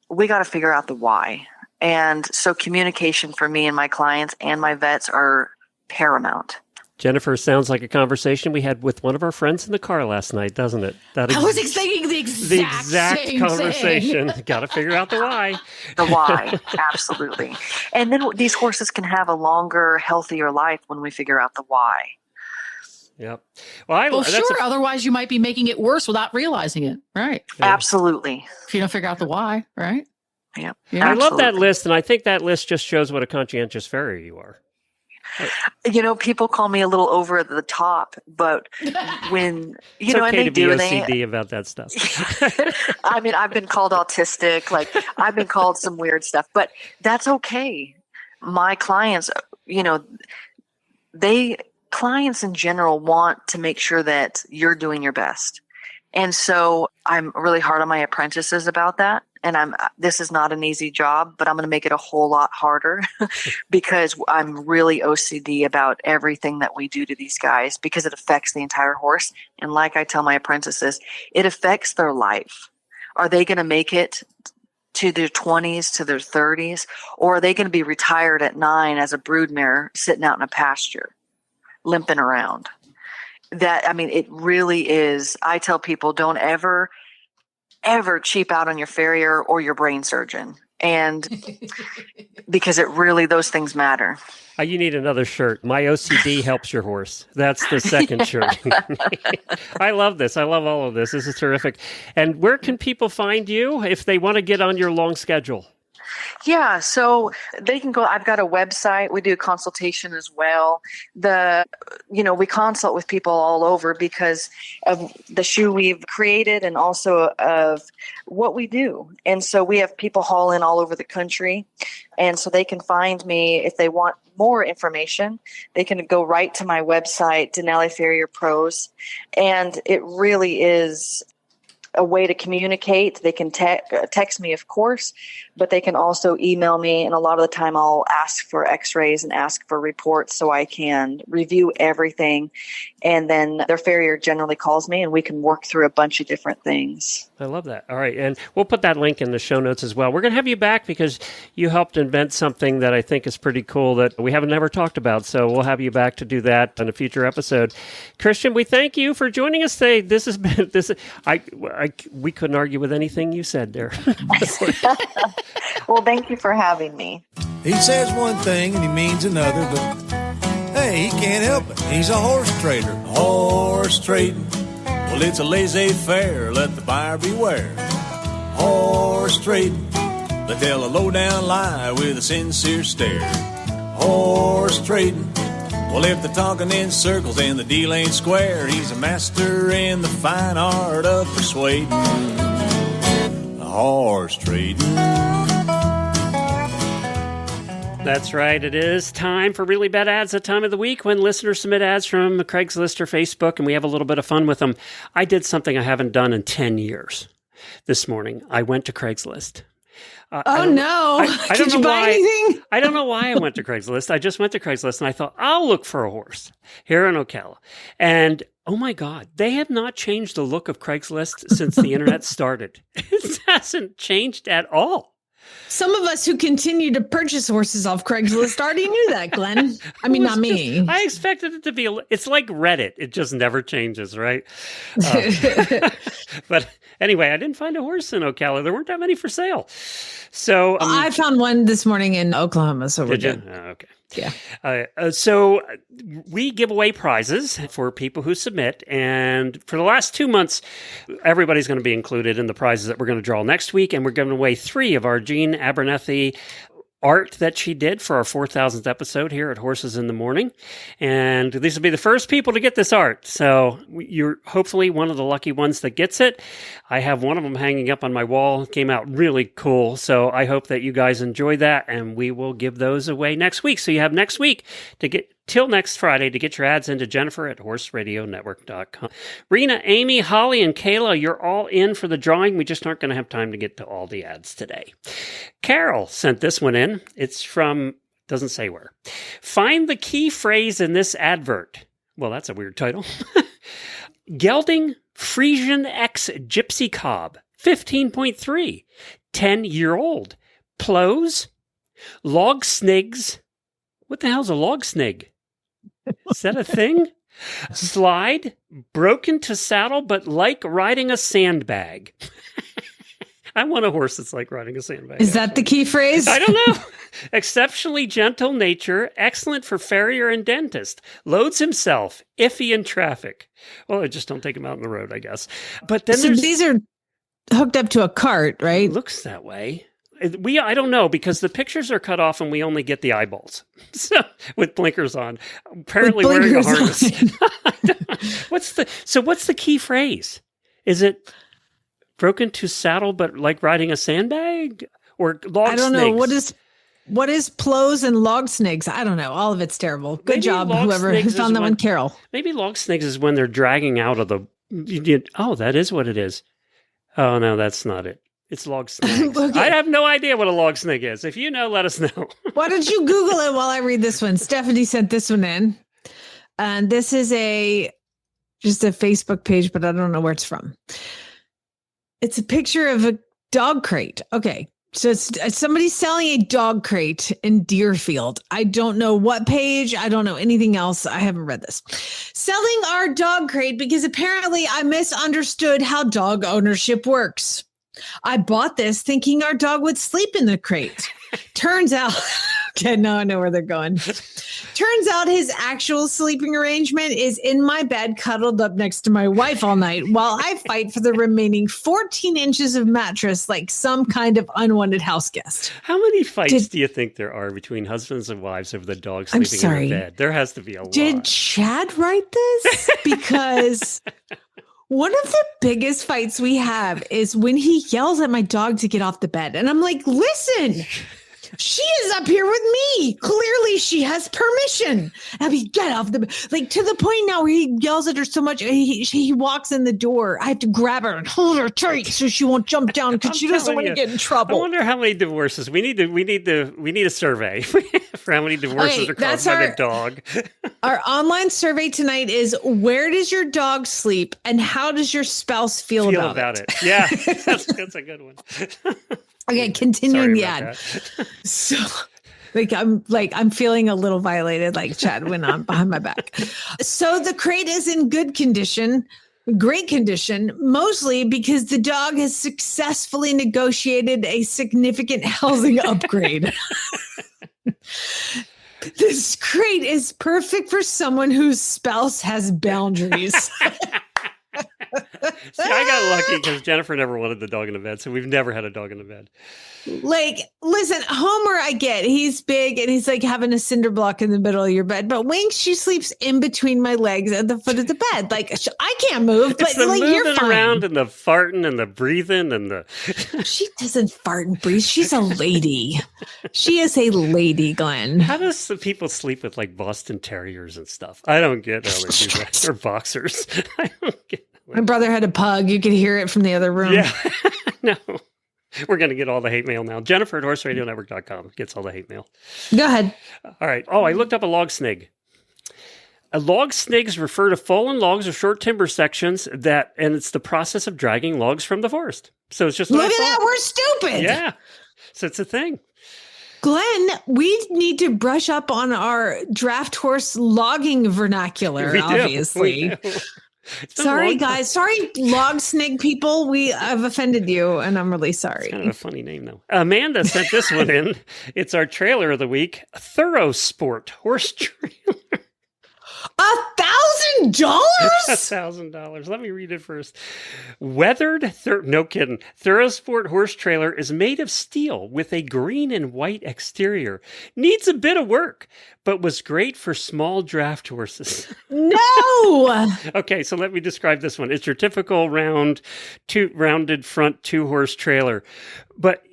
we got to figure out the why. And so communication for me and my clients and my vets are paramount. Jennifer, sounds like a conversation we had with one of our friends in the car last night, doesn't it? I was thinking the exact same conversation. Got to figure out the why. The why, absolutely. And then these horses can have a longer, healthier life when we figure out the why. Yep. Well, sure. Otherwise, you might be making it worse without realizing it. Right. Yeah. Absolutely. If you don't figure out the why, right? Yeah. I love that list, and I think that list just shows what a conscientious farrier you are. People call me a little over the top, but when it's know, okay and they to be do, OCD about that stuff. I mean, I've been called autistic, like I've been called some weird stuff, but that's okay. My clients, clients in general want to make sure that you're doing your best. And so I'm really hard on my apprentices about that. And this is not an easy job, but I'm going to make it a whole lot harder because I'm really OCD about everything that we do to these guys because it affects the entire horse. And like I tell my apprentices, it affects their life. Are they going to make it to their 20s, to their 30s, or are they going to be retired at 9 as a broodmare sitting out in a pasture, limping around? It really is. I tell people, don't ever cheap out on your farrier or your brain surgeon. And because those things matter. You need another shirt. My OCD helps your horse. That's the second shirt. I love this. I love all of this. This is terrific. And where can people find you if they want to get on your long schedule? Yeah, so they can go. I've got a website. We do a consultation as well. We consult with people all over because of the shoe we've created and also of what we do. And so we have people haul in all over the country. And so they can find me if they want more information. They can go right to my website, Denali Farrier Pros. And it really is a way to communicate. They can text me, of course, but they can also email me. And a lot of the time I'll ask for x-rays and ask for reports so I can review everything. And then their farrier generally calls me and we can work through a bunch of different things. I love that. All right. And we'll put that link in the show notes as well. We're going to have you back because you helped invent something that I think is pretty cool that we haven't never talked about. So we'll have you back to do that in a future episode. Christian, we thank you for joining us today. We couldn't argue with anything you said there. Well, thank you for having me. He says one thing and he means another, but hey, he can't help it. He's a horse trader. Horse trading. Well, it's a laissez-faire. Let the buyer beware. Horse trading. They tell a low-down lie with a sincere stare. Horse trading. Well, if they're talking in circles and the deal ain't square, he's a master in the fine art of persuading. Horse trading. That's right. It is time for Really Bad Ads, the time of the week when listeners submit ads from Craigslist or Facebook, and we have a little bit of fun with them. I did something I haven't done in 10 years. This morning, I went to Craigslist. Did you buy anything? I don't know why I went to Craigslist. I just went to Craigslist, and I thought, I'll look for a horse here in Ocala. And oh my God, they have not changed the look of Craigslist since the internet started. It hasn't changed at all. Some of us who continue to purchase horses off Craigslist already knew that, Glenn. I mean, not me. I expected it to be, it's like Reddit. It just never changes, right? But anyway, I didn't find a horse in Ocala. There weren't that many for sale. So I found one this morning in Oklahoma. So we're good. Oh, okay. Yeah. So we give away prizes for people who submit. And for the last 2 months, everybody's going to be included in the prizes that we're going to draw next week. And we're giving away 3 of our Jean Abernethy art that she did for our 4,000th episode here at Horses in the Morning. And these will be the first people to get this art. So you're hopefully one of the lucky ones that gets it. I have one of them hanging up on my wall. It came out really cool. So I hope that you guys enjoy that, and we will give those away next week. So you have next week to get till next Friday to get your ads into Jennifer at horseradionetwork.com. Rena, Amy, Holly, and Kayla, you're all in for the drawing. We just aren't going to have time to get to all the ads today. Carol sent this one in. It's from, doesn't say where. Find the key phrase in this advert. Well, that's a weird title. Gelding Frisian X Gypsy Cob, 15.3, 10-year-old. Plows, log snigs. What the hell's a log snig? Is that a thing? Slide, broken to saddle, but like riding a sandbag. I want a horse that's like riding a sandbag. Is that the key phrase? I don't know. Exceptionally gentle nature, excellent for farrier and dentist. Loads himself, iffy in traffic. Well, I just don't take him out on the road, I guess. But then these are hooked up to a cart, right? It looks that way. I don't know, because the pictures are cut off and we only get the eyeballs. So with blinkers on. Apparently wearing a harness. What's the key phrase? Is it broken to saddle but like riding a sandbag? Or log I don't snigs? know. What is plows and log snigs? I don't know. All of it's terrible. Good job, whoever found that one, Carol. Maybe log snigs is when they're dragging out of the... Oh, that is what it is. Oh, no, that's not it. It's log snags. Okay. I have no idea what a log snag is. If you know, let us know. Why don't you Google it while I read this one? Stephanie sent this one in. And this is just a Facebook page, but I don't know where it's from. It's a picture of a dog crate. Okay. So it's somebody selling a dog crate in Deerfield. I don't know what page. I don't know anything else. I haven't read this. Selling our dog crate because apparently I misunderstood how dog ownership works. I bought this thinking our dog would sleep in the crate. Turns out, okay, now I know where they're going. Turns out his actual sleeping arrangement is in my bed, cuddled up next to my wife all night while I fight for the remaining 14 inches of mattress like some kind of unwanted house guest. How many fights do you think there are between husbands and wives over the dog sleeping in the bed? There has to be a lot. Did Chad write this? Because... one of the biggest fights we have is when he yells at my dog to get off the bed. And I'm like, listen, she is up here with me. Clearly she has permission. I mean, get off the bed. Like to the point now where he yells at her so much. He walks in the door. I have to grab her and hold her tight so she won't jump down because she doesn't want to get in trouble. I wonder how many divorces we need a survey for how many divorces are caused by the dog. Our online survey tonight is: where does your dog sleep, and how does your spouse feel about it? Yeah, that's a good one. Okay, continuing the ad. So, I'm feeling a little violated. Like Chad went on behind my back. So the crate is in good condition. Great condition, mostly because the dog has successfully negotiated a significant housing upgrade. This crate is perfect for someone whose spouse has boundaries. See, I got lucky because Jennifer never wanted the dog in the bed, so we've never had a dog in the bed. Like, listen, Homer, I get he's big and he's like having a cinder block in the middle of your bed, but Winx, she sleeps in between my legs at the foot of the bed. Like, I can't move, but like you're fine. Around and the farting and the breathing and the. She doesn't fart and breathe. She's a lady. She is a lady, Glenn. How does the people sleep with like Boston Terriers and stuff? I don't get how they do that. Or boxers. I don't get. My brother had a pug. You could hear it from the other room. Yeah. No. We're going to get all the hate mail now. Jennifer at horseradionetwork.com gets all the hate mail. Go ahead. All right. Oh, I looked up a log snig. Log snigs refer to fallen logs or short timber sections and it's the process of dragging logs from the forest. So it's just look at that. We're stupid. Yeah. So it's a thing. Glenn, we need to brush up on our draft horse logging vernacular, obviously. Sorry, guys. Sorry, log snig people. We have offended you, and I'm really sorry. It's kind of a funny name, though. Amanda sent this one in. It's our trailer of the week. Thorough Sport horse trailer. $1,000? $1,000. Let me read it first. Weathered, no kidding. Thorosport horse trailer is made of steel with a green and white exterior. Needs a bit of work, but was great for small draft horses. No! Okay, so let me describe this one. It's your typical rounded front 2-horse trailer. But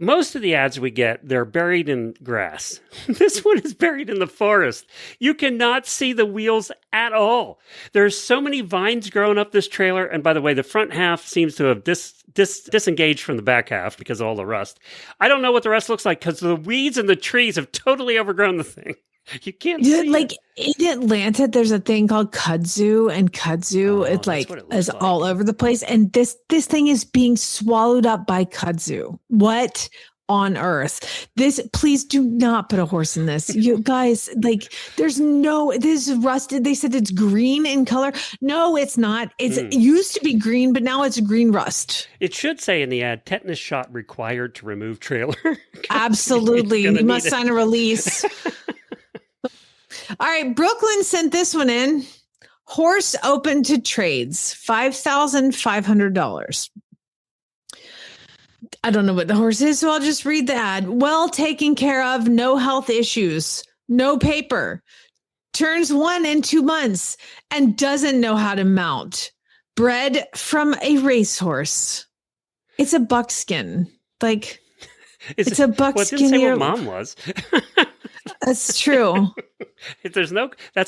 most of the ads we get, they're buried in grass. This one is buried in the forest. You cannot see the wheels at all. There's so many vines growing up this trailer. And by the way, the front half seems to have disengaged from the back half because of all the rust. I don't know what the rest looks like because the weeds and the trees have totally overgrown the thing. You can't see like it. In Atlanta, there's a thing called kudzu, and kudzu is all over the place. And this thing is being swallowed up by kudzu. What on earth. Please do not put a horse in this. You guys, like, this is rusted. They said it's green in color. No, it's not. It used to be green, but now it's green rust. It should say in the ad, tetanus shot required to remove trailer. Absolutely. You must sign a release. All right. Brooklyn sent this one in. Horse open to trades, $5,500. I don't know what the horse is, so I'll just read the ad. Well taken care of, no health issues, no paper, turns 1 in 2 months, and doesn't know how to mount. Bred from a racehorse. It's a buckskin. Like, it's a buckskin. Well, it didn't say what mom was. That's true. That's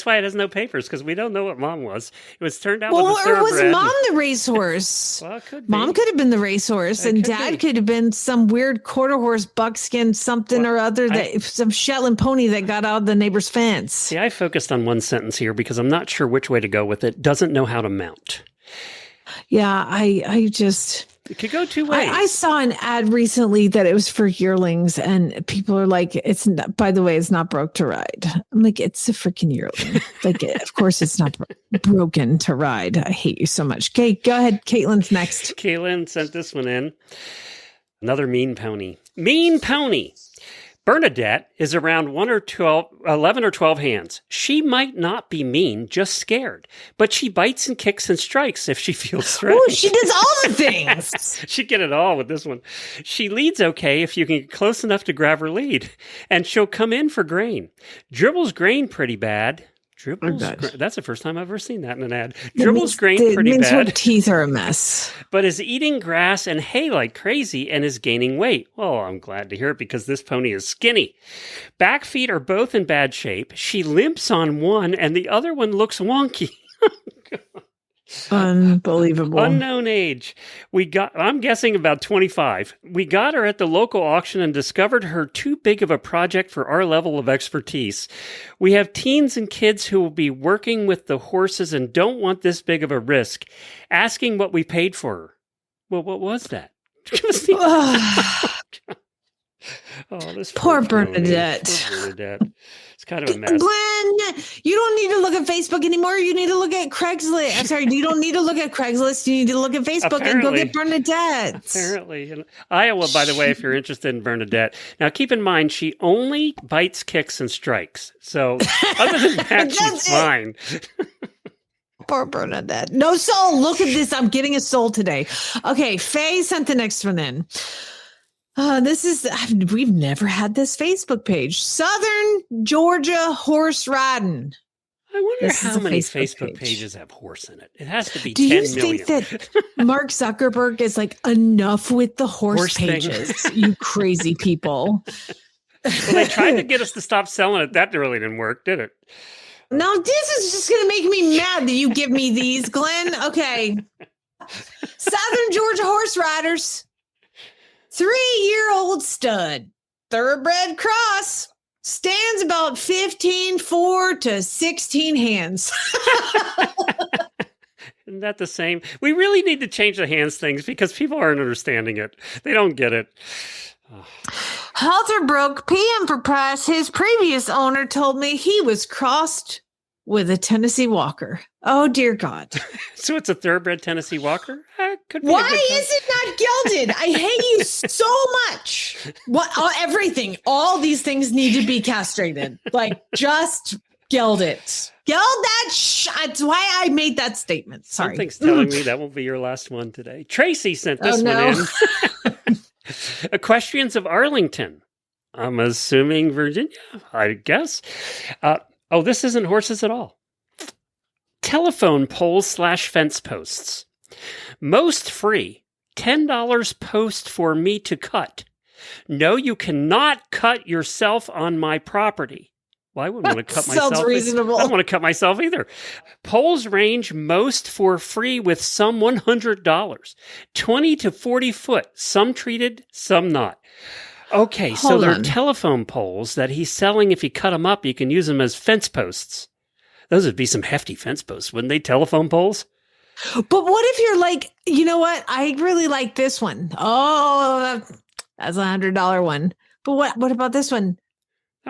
why it has no papers, because we don't know what mom was. It was turned out or was mom the racehorse? Well, it could be. Mom could have been the racehorse, and dad could have been some weird quarter horse buckskin something or other, some Shetland pony that got out of the neighbor's fence. See, I focused on one sentence here because I'm not sure which way to go with it. Doesn't know how to mount. Yeah, I just... It could go 2 ways. I saw an ad recently that it was for yearlings, and people are like, "It's not, by the way, it's not broke to ride." I'm like, "It's a freaking yearling." Like, of course, it's not broken to ride. I hate you so much. Okay, go ahead. Caitlin's next. Caitlin sent this one in. Another mean pony. Mean pony. Bernadette is around 11 or 12 hands. She might not be mean, just scared. But she bites and kicks and strikes if she feels threatened. Oh, she does all the things. She'd get it all with this one. She leads okay if you can get close enough to grab her lead. And she'll come in for grain. Dribbles grain pretty bad. That's the first time I've ever seen that in an ad. Dribbles grain pretty bad. Her teeth are a mess. But is eating grass and hay like crazy and is gaining weight. Well, I'm glad to hear it because this pony is skinny. Back feet are both in bad shape. She limps on one and the other one looks wonky. Unbelievable. Unknown age. I'm guessing about 25. We got her at the local auction and discovered her too big of a project for our level of expertise. We have teens and kids who will be working with the horses and don't want this big of a risk. Asking what we paid for her. Well, what was that? This poor Bernadette. Poor Bernadette. It's kind of a mess. Glenn, you don't need to look at Facebook anymore. You need to look at Craigslist. I'm sorry, you don't need to look at Craigslist. You need to look at Facebook and go get Bernadette. Apparently. In Iowa, by the way, if you're interested in Bernadette. Now, keep in mind, she only bites, kicks, and strikes. So, other than that, she's fine. Poor Bernadette. No soul. Look at this. I'm getting a soul today. Okay, Faye sent the next one in. We've never had this Facebook page. Southern Georgia horse riding. I wonder how many Facebook pages have horse in it. It has to be 10 million. Do you think that Mark Zuckerberg is like, enough with the horse pages, you crazy people? Well, they tried to get us to stop selling it. That really didn't work, did it? Now, this is just going to make me mad that you give me these, Glenn. Okay. Southern Georgia horse riders. 3-year-old stud, thoroughbred cross, stands about 15.4 to 16 hands. Isn't that the same? We really need to change the hands things because people aren't understanding it. They don't get it. Halter broke PM for price. His previous owner told me he was crossed with a Tennessee Walker. Oh, dear God. So it's a thoroughbred Tennessee Walker? Why is it not gelded? I hate you so much. Everything. All these things need to be castrated. Like, just geld it. Geld that. That's why I made that statement. Sorry. Something's telling me that won't be your last one today. Tracy sent this one in. Equestrians of Arlington. I'm assuming Virginia, I guess. This isn't horses at all. Telephone poles / fence posts. Most free. $10 post for me to cut. No, you cannot cut yourself on my property. Well, I wouldn't want to cut myself. Sounds reasonable. I don't want to cut myself either. Poles range most for free with some $100. 20 to 40 foot. Some treated, some not. Okay, so they're telephone poles that he's selling. If you cut them up, you can use them as fence posts. Those would be some hefty fence posts, wouldn't they? Telephone poles? But what if you're like, you know what? I really like this one. Oh, That's $100 one. But what about this one?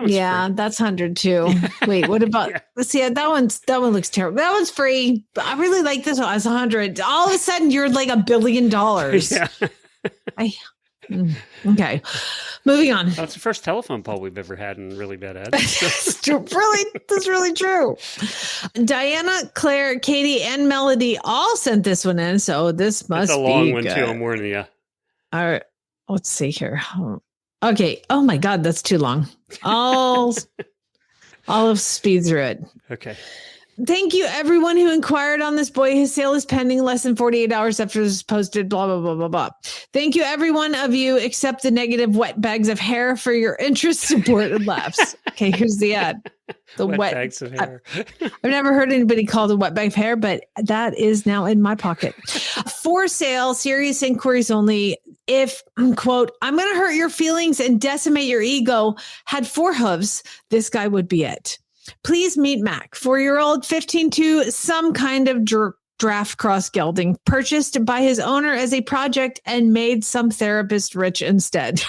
Yeah, free. That's 100 too. Wait, what about? Let's see. That one looks terrible. That one's free. But I really like this one. It's 100. All of a sudden, you're like $1 billion. Yeah. Okay. Moving on. That's the first telephone poll we've ever had in Really Bad Ads. That's really true. Diana, Claire, Katie, and Melody all sent this one in, so this must be a long one too. I'm warning you. All right. Let's see here. Okay. Oh my God, that's too long. I'll speed through it. Okay. Thank you, everyone who inquired on this boy. His sale is pending less than 48 hours after this is posted, blah, blah, blah, blah, blah. Thank you, every one of you, except the negative wet bags of hair for your interest, support, and laughs. Okay, here's the ad. The wet bags of hair. I've never heard anybody call it a wet bag of hair, but that is now in my pocket. For sale, serious inquiries only. If, quote, I'm going to hurt your feelings and decimate your ego, had 4 hooves, this guy would be it. Please meet Mac, 4-year-old, 15-2, some kind of draft cross gelding, purchased by his owner as a project and made some therapist rich instead.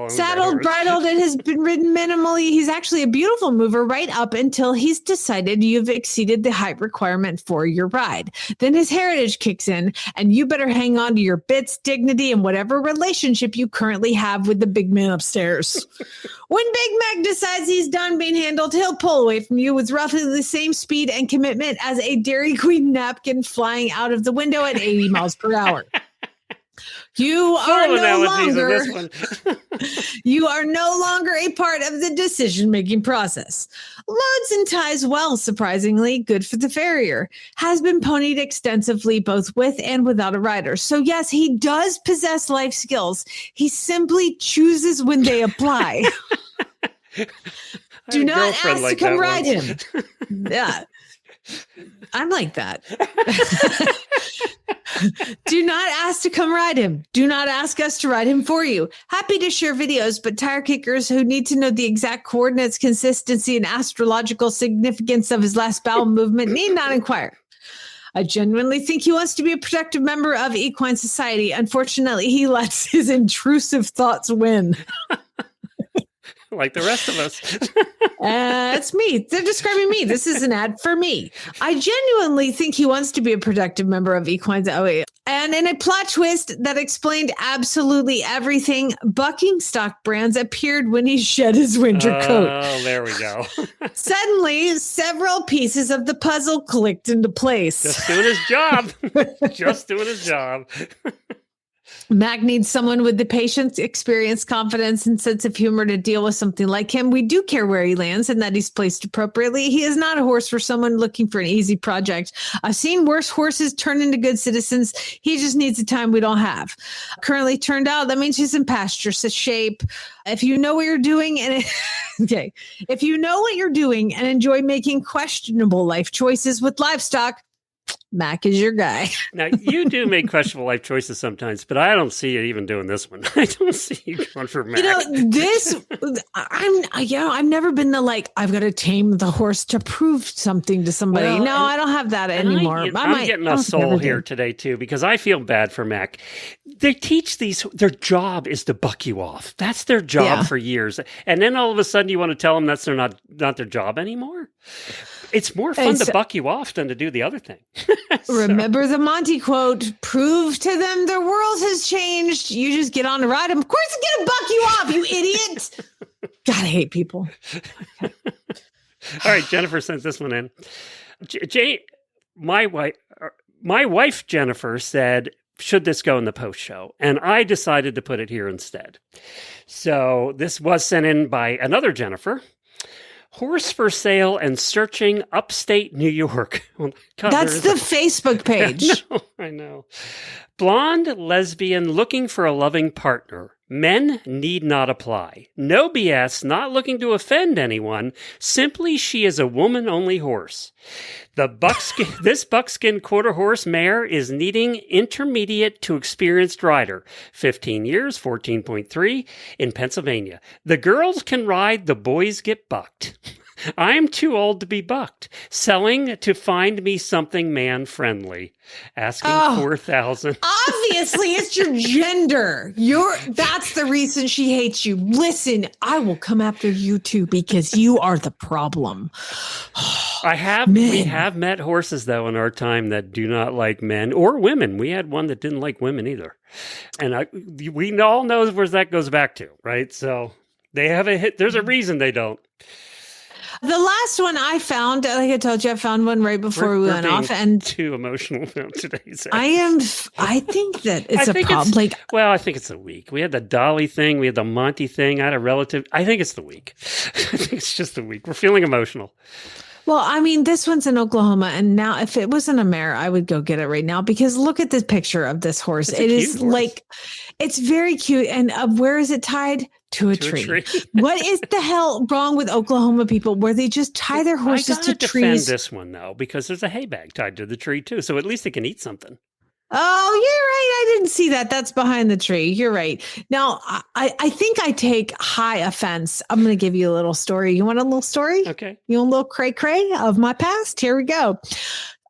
Saddled, bridled, and has been ridden minimally. He's actually a beautiful mover right up until he's decided you've exceeded the height requirement for your ride. Then his heritage kicks in, and you better hang on to your bits, dignity, and whatever relationship you currently have with the big man upstairs. When Big Mac decides he's done being handled, he'll pull away from you with roughly the same speed and commitment as a Dairy Queen napkin flying out of the window at 80 miles per hour. You are no longer a part of the decision-making process. Loads and ties well, surprisingly, good for the Farrier. Has been ponied extensively, both with and without a rider. So yes, he does possess life skills. He simply chooses when they apply. Do not ask to come ride him. Yeah. I'm like that. Do not ask to come ride him. Do not ask us to ride him for you. Happy to share videos, but tire kickers who need to know the exact coordinates, consistency, and astrological significance of his last bowel movement need not inquire. I genuinely think he wants to be a productive member of equine society. Unfortunately, he lets his intrusive thoughts win. Like the rest of us. It's me. They're describing me. This is an ad for me. I genuinely think he wants to be a productive member of equines. And in a plot twist that explained absolutely everything, bucking stock brands appeared when he shed his winter coat. Oh, there we go. Suddenly, several pieces of the puzzle clicked into place. Just doing his job. Just doing his job. Mac needs someone with the patience, experience, confidence, and sense of humor to deal with something like him. We do care where he lands and that he's placed appropriately. He is not a horse for someone looking for an easy project. I've seen worse horses turn into good citizens. He just needs the time we don't have. Currently turned out, that means he's in pasture shape. If you know what you're doing if you know what you're doing and enjoy making questionable life choices with livestock, Mac is your guy. Now, you do make questionable life choices sometimes, but I don't see you even doing this one. I don't see you going for Mac. I've never been I've got to tame the horse to prove something to somebody. Well, no, I don't have that anymore. I'm getting a soul here today, too, because I feel bad for Mac. They teach their job is to buck you off. That's their job for years. And then all of a sudden you want to tell them that's not their job anymore? It's more fun to buck you off than to do the other thing. Remember the Monty quote, prove to them their world has changed. You just get on to ride them. Of course it's going to buck you off, you idiot. God, I hate people. All right, Jennifer sent this one in. My wife, Jennifer, said, should this go in the post show? And I decided to put it here instead. So this was sent in by another Jennifer. Horse for sale and searching upstate New York. Well, that's the Facebook page. I know. Blonde lesbian looking for a loving partner. Men need not apply. No BS, not looking to offend anyone. Simply, she is a woman-only horse. This buckskin quarter horse mare is needing intermediate to experienced rider. 15 years, 14.3 in Pennsylvania. The girls can ride, the boys get bucked. I'm too old to be bucked. Selling to find me something man-friendly. Asking $4,000. Obviously, it's your gender. That's the reason she hates you. Listen, I will come after you too because you are the problem. We have met horses though in our time that do not like men or women. We had one that didn't like women either. And we all know where that goes back to, right? So they have a hit. There's a reason they don't. The last one I found, like I told you, I found one right before we went off, and too emotional about today's. I think that it's a problem. I think it's the week. We had the Dolly thing, we had the Monty thing. I had a relative. I think it's the week. I think it's just the week. We're feeling emotional. Well, I mean, this one's in Oklahoma, and now if it was in a mare, I would go get it right now because look at this picture of this horse. It is like, it's very cute. And where is it tied? To a tree. What is the hell wrong with Oklahoma people where they just tie their horses to trees? I defend this one though, because there's a hay bag tied to the tree too. So at least they can eat something. Oh, you're right. I didn't see that. That's behind the tree. You're right. Now, I think I take high offense. I'm going to give you a little story. You want a little story? Okay. You want a little cray-cray of my past? Here we go.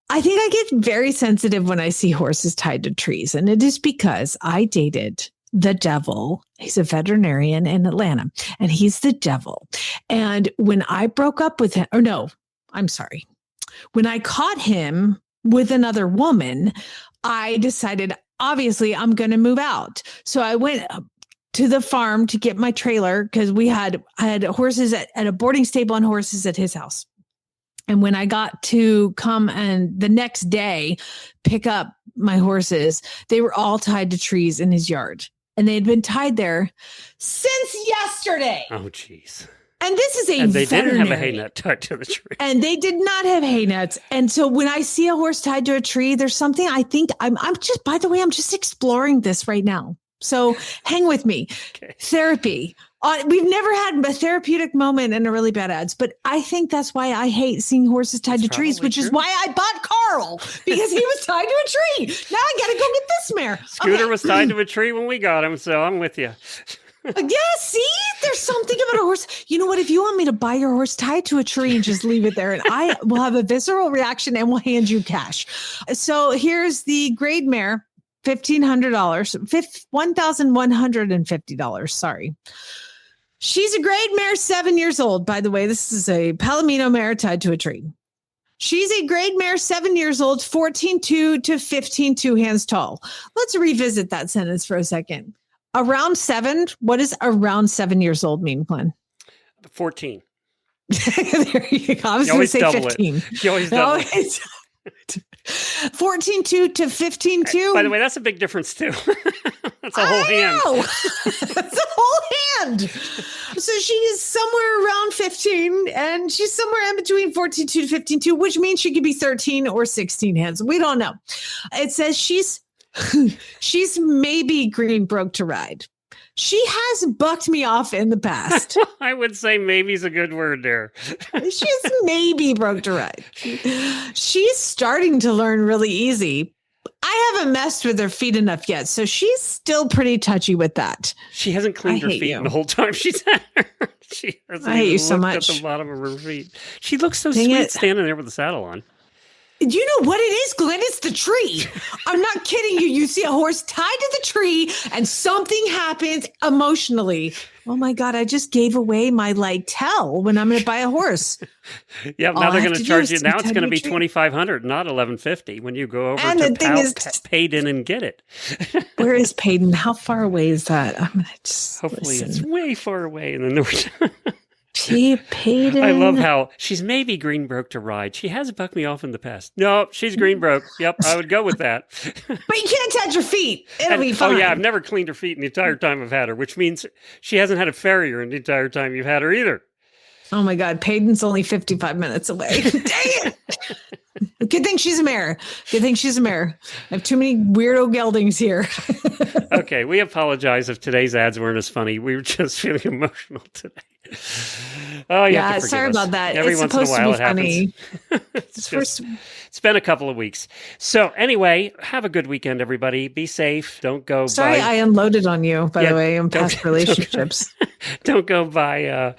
I think I get very sensitive when I see horses tied to trees. And it is because I dated the devil. He's a veterinarian in Atlanta, and he's the devil. And when I broke up with him, when I caught him with another woman, I decided, obviously, I'm going to move out. So I went to the farm to get my trailer because I had horses at a boarding stable and horses at his house. And when I got to come and the next day pick up my horses, they were all tied to trees in his yard. And they had been tied there since yesterday. Oh, geez. And this is and they didn't have a hay net tied to the tree. And they did not have hay nets. And so when I see a horse tied to a tree, there's something I think I'm just exploring this right now. So hang with me. Okay. Therapy. We've never had a therapeutic moment in a really bad ads, but I think that's why I hate seeing horses tied to trees, which is why I bought Carl, because he was tied to a tree. Now I got to go get this mare. Scooter was tied to a tree when we got him, so I'm with you. Yeah, see, there's something about a horse. You know what? If you want me to buy your horse tied to a tree and just leave it there, and I will have a visceral reaction and will hand you cash. So here's the grade mare, $1,500, $1,150. Sorry. She's a grade mare, 7 years old. By the way, this is a Palomino mare tied to a tree. She's a grade mare, 7 years old, 14.2 to 15.2 hands tall. Let's revisit that sentence for a second. Around 7. What does around 7 years old mean, Glenn? 14. There you go. I was going to say 15. You always double it. 14.2 to 15.2. By the way, that's a big difference too. That's a whole hand. That's a whole hand. So she is somewhere around 15, and she's somewhere in between 14.2 to 15.2, which means she could be 13 or 16 hands. We don't know. It says she's maybe green broke to ride. She has bucked me off in the past. I would say maybe's a good word there. She's maybe broke to ride. She's starting to learn really easy. I haven't messed with her feet enough yet, so she's still pretty touchy with that. She hasn't cleaned her feet the whole time she's had her. She hasn't I hate you so much. At the bottom of her feet. She looks so sweet standing there with the saddle on. Do you know what it is, Glenn? It's the tree. I'm not kidding you. You see a horse tied to the tree and something happens emotionally. Oh my God, I just gave away my tell when I'm going to buy a horse. Yeah, now they're going to charge you. Now it's going to be $2,500, not $1,150 when you go over and to Payden and get it. Where is Payden? How far away is that? I'm going to just hopefully it's way far away in the north. Payden. I love how she's maybe green broke to ride. She has bucked me off in the past. No, she's green broke. Yep, I would go with that. But you can't touch her feet. It'll be fine. Oh yeah, I've never cleaned her feet in the entire time I've had her, which means she hasn't had a Farrier in the entire time you've had her either. Oh my God, Payden's only 55 minutes away. Dang it! Good thing she's a mare. Good thing she's a mare. I have too many weirdo geldings here. Okay, we apologize if today's ads weren't as funny. We were just feeling emotional today. Oh, yeah. Sorry about that. Every it's once in a while it funny. Happens. It's been a couple of weeks. So anyway, have a good weekend, everybody. Be safe. Don't go. Sorry, I unloaded on you, by the way, in past relationships. Don't go buy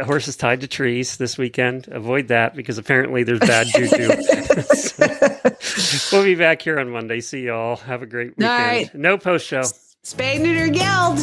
horses tied to trees this weekend. Avoid that because apparently there's bad juju. So, we'll be back here on Monday. See y'all. Have a great weekend. All right. No post show. Spay, neuter, geld.